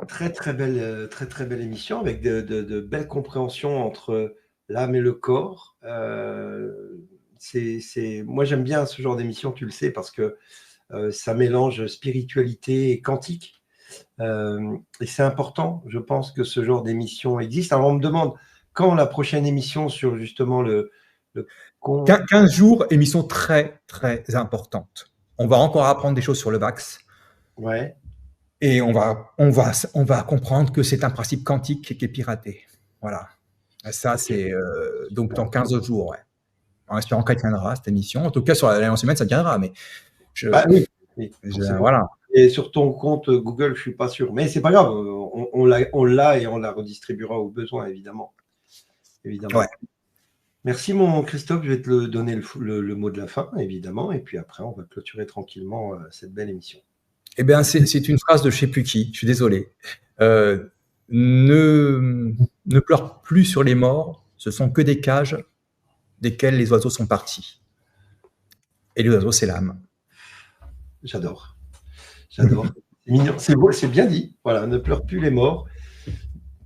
très belle émission avec de belles compréhensions entre l'âme et le corps. Moi, j'aime bien ce genre d'émission, tu le sais, parce que ça mélange spiritualité et quantique. Et c'est important, je pense, que ce genre d'émission existe. Alors, on me demande quand la prochaine émission sur justement le 15 jours, émission très, très importante. On va encore apprendre des choses sur le VAX. Ouais. Et on va comprendre que c'est un principe quantique qui est piraté. Voilà. Ça, c'est donc dans 15 jours, ouais. En espérant qu'elle tiendra, cette émission. En tout cas, sur la semaine, ça tiendra. Mais oui. Voilà. Et sur ton compte Google, je suis pas sûr. Mais c'est pas grave. On l'a et on la redistribuera au besoin, évidemment. Ouais. Merci, mon Christophe. Je vais te donner le mot de la fin, évidemment. Et puis après, on va clôturer tranquillement cette belle émission. Eh bien, c'est une phrase de je ne sais plus qui. Je suis désolé. Ne pleure plus sur les morts. Ce sont que des cages desquelles les oiseaux sont partis. Et l'oiseau, c'est l'âme. J'adore. C'est mignon. C'est beau, c'est bien dit. Voilà, ne pleure plus les morts.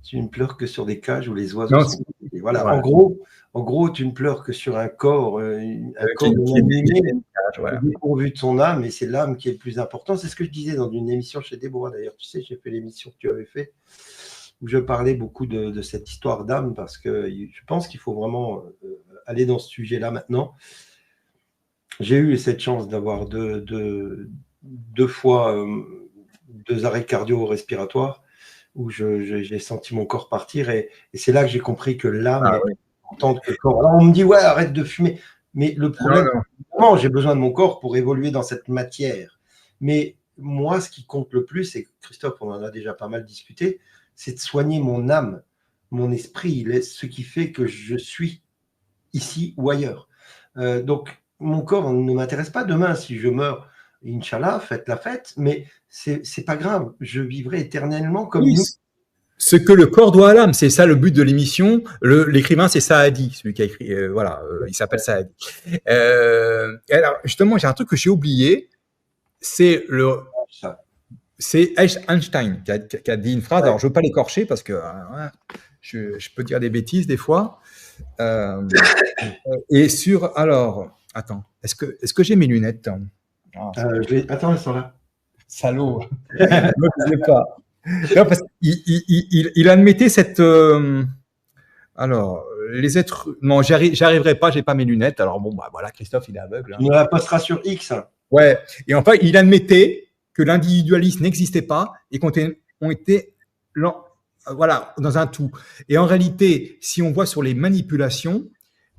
Tu ne pleures que sur des cages où les oiseaux sont. Et voilà. En gros, tu ne pleures que sur un corps, corps dépourvu de son âme, et c'est l'âme qui est le plus important. C'est ce que je disais dans une émission chez Déborah, d'ailleurs. Tu sais, j'ai fait l'émission que tu avais fait, où je parlais beaucoup de cette histoire d'âme, parce que je pense qu'il faut vraiment aller dans ce sujet-là maintenant. J'ai eu cette chance d'avoir deux fois 2 arrêts cardio-respiratoires, où j'ai senti mon corps partir et c'est là que j'ai compris que l'âme Ah est oui. plus importante que le corps. Alors on me dit ouais, arrête de fumer, mais le Non, problème, non. évidemment, j'ai besoin de mon corps pour évoluer dans cette matière. Mais moi, ce qui compte le plus, et Christophe, on en a déjà pas mal discuté, c'est de soigner mon âme, mon esprit, ce qui fait que je suis ici ou ailleurs. Donc, mon corps ne m'intéresse pas. Demain, si je meurs, Inch'Allah, faites la fête, mais c'est pas grave. Je vivrai éternellement comme Oui, nous. ce que le corps doit à l'âme, c'est ça le but de l'émission. L'écrivain, c'est Saadi, celui qui a écrit. Voilà, il s'appelle Saadi. Alors, justement, j'ai un truc que j'ai oublié. C'est Ça. Einstein qui a dit une phrase. Ouais. Alors, je veux pas l'écorcher parce que je peux dire des bêtises des fois. Et sur, alors, attends, est-ce que j'ai mes lunettes? Attends, elles sont là. Salaud. Ne je sais pas. Non, parce il admettait cette. Alors, les êtres. Non, j'arriverai pas, j'ai pas mes lunettes. Alors, bon, bah voilà, Christophe, il est aveugle. Tu nous la posteras sur X. Ouais. Et enfin, il admettait que l'individualisme n'existait pas et qu'on était voilà, dans un tout. Et en réalité, si on voit sur les manipulations,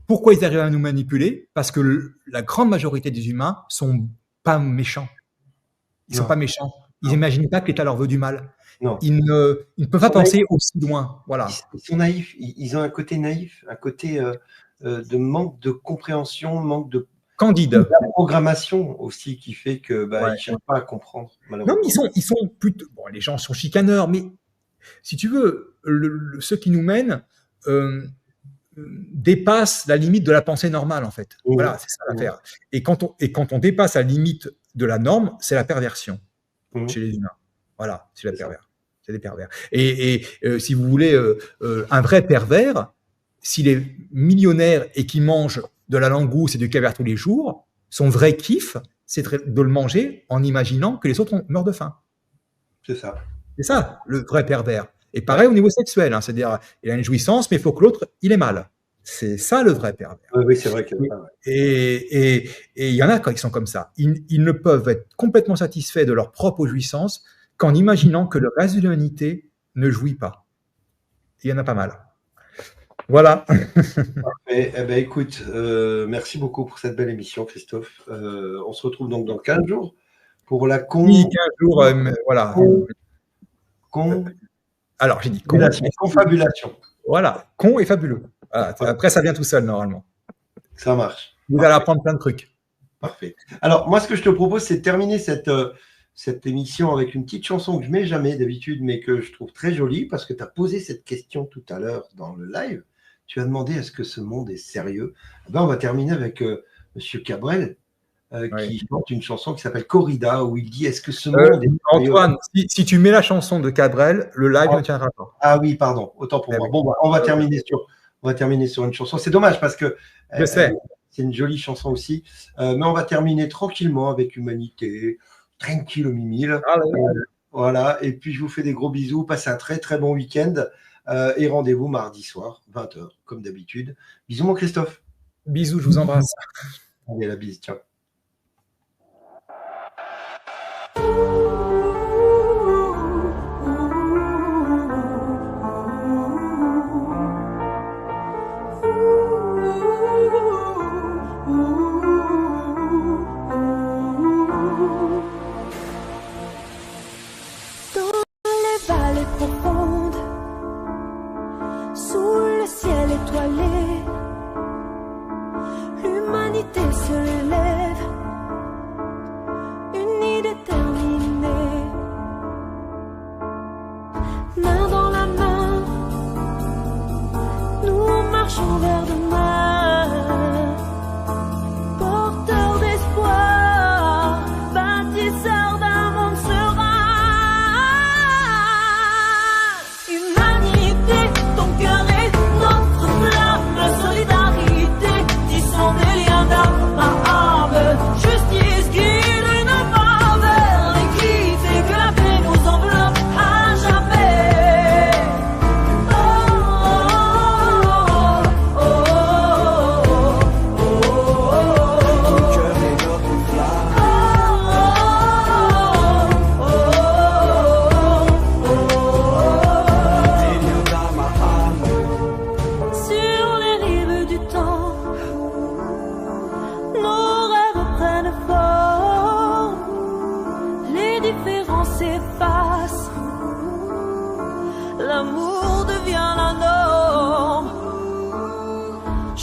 pourquoi ils arrivent à nous manipuler? Parce que la grande majorité des humains sont pas méchants. Ils sont pas méchants. Ils n'imaginent pas que l'État leur veut du mal. Non. Ils ne peuvent pas penser aussi loin. Voilà. Ils sont naïfs. Ils ont un côté naïf, un côté de manque de compréhension, manque de Candide. programmation aussi qui fait que Ouais. ils ne cherchent pas à comprendre. Malheureusement. Non, mais ils sont plutôt. Bon, les gens sont chicaneurs, mais si tu veux, ceux qui nous mènent dépassent la limite de la pensée normale, en fait. Mmh. Voilà, c'est ça l'affaire. Et quand on dépasse la limite de la norme, c'est la perversion chez les humains. Voilà, c'est la pervers. C'est des pervers. Et si vous voulez, un vrai pervers, s'il est millionnaire et qu'il mange de la langouste et du caviar tous les jours, son vrai kiff, c'est de le manger en imaginant que les autres meurent de faim. C'est ça. C'est ça, le vrai pervers. Et pareil au niveau sexuel, hein, c'est-à-dire, il a une jouissance, mais il faut que l'autre, il est mal. C'est ça le vrai pervers. Oui, c'est vrai que. Et il y en a qui sont comme ça. Ils ne peuvent être complètement satisfaits de leur propre jouissance qu'en imaginant que le reste de l'humanité ne jouit pas. Il y en a pas mal. Voilà. Eh ben, écoute, merci beaucoup pour cette belle émission, Christophe. On se retrouve donc dans 15 jours pour la Oui, 15 jours, voilà. Alors, j'ai dit confabulation. Voilà, con et fabuleux. Voilà. Après, ça vient tout seul, normalement. Ça marche. Vous allez apprendre plein de trucs. Parfait. Alors, moi, ce que je te propose, c'est de terminer cette émission avec une petite chanson que je mets jamais d'habitude, mais que je trouve très jolie, parce que tu as posé cette question tout à l'heure dans le live. Tu as demandé est-ce que ce monde est sérieux? On va terminer avec Monsieur Cabrel, qui chante une chanson qui s'appelle Corrida, où il dit est-ce que ce monde est sérieux? Antoine, si tu mets la chanson de Cabrel, le live ne tiendra pas. Ah oui, pardon, autant pour moi. Bon, on va terminer sur une chanson. C'est dommage parce que je sais. C'est une jolie chanson aussi. Mais on va terminer tranquillement avec Humanité, tranquille au mimile. Voilà. Et puis, je vous fais des gros bisous. Passez un très, très bon week-end. Et rendez-vous mardi soir, 20h, comme d'habitude. Bisous, mon Christophe. Bisous, je vous embrasse. Allez, la bise. Ciao. Sous le ciel étoilé, l'humanité se lève. l'amour devient la norme.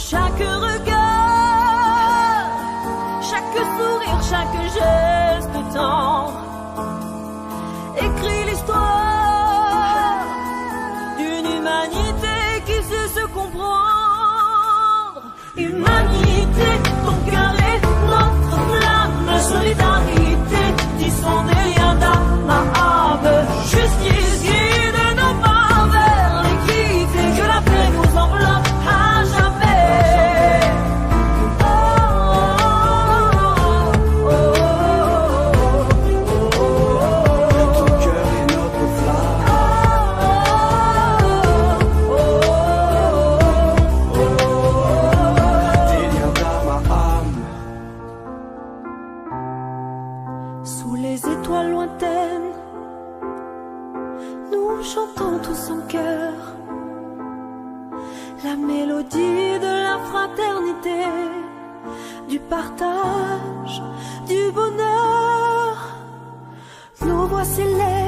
Chaque regard, chaque sourire, chaque geste tendre écrit l'histoire d'une humanité qui sait se comprendre. Humanité, ton cœur est notre flamme, solidarité, tissons des liens d'âme à âme. Justice guide nos pas vers l'équité, que la paix nous enveloppe à jamais. Oh, oh, oh, oh, oh. Ton cœur est notre flamme. Des liens d'âme à âme. Sous les étoiles lointaines, nous chantons tous en chœur la mélodie de la fraternité, du partage, du bonheur. Nos voix s'élèvent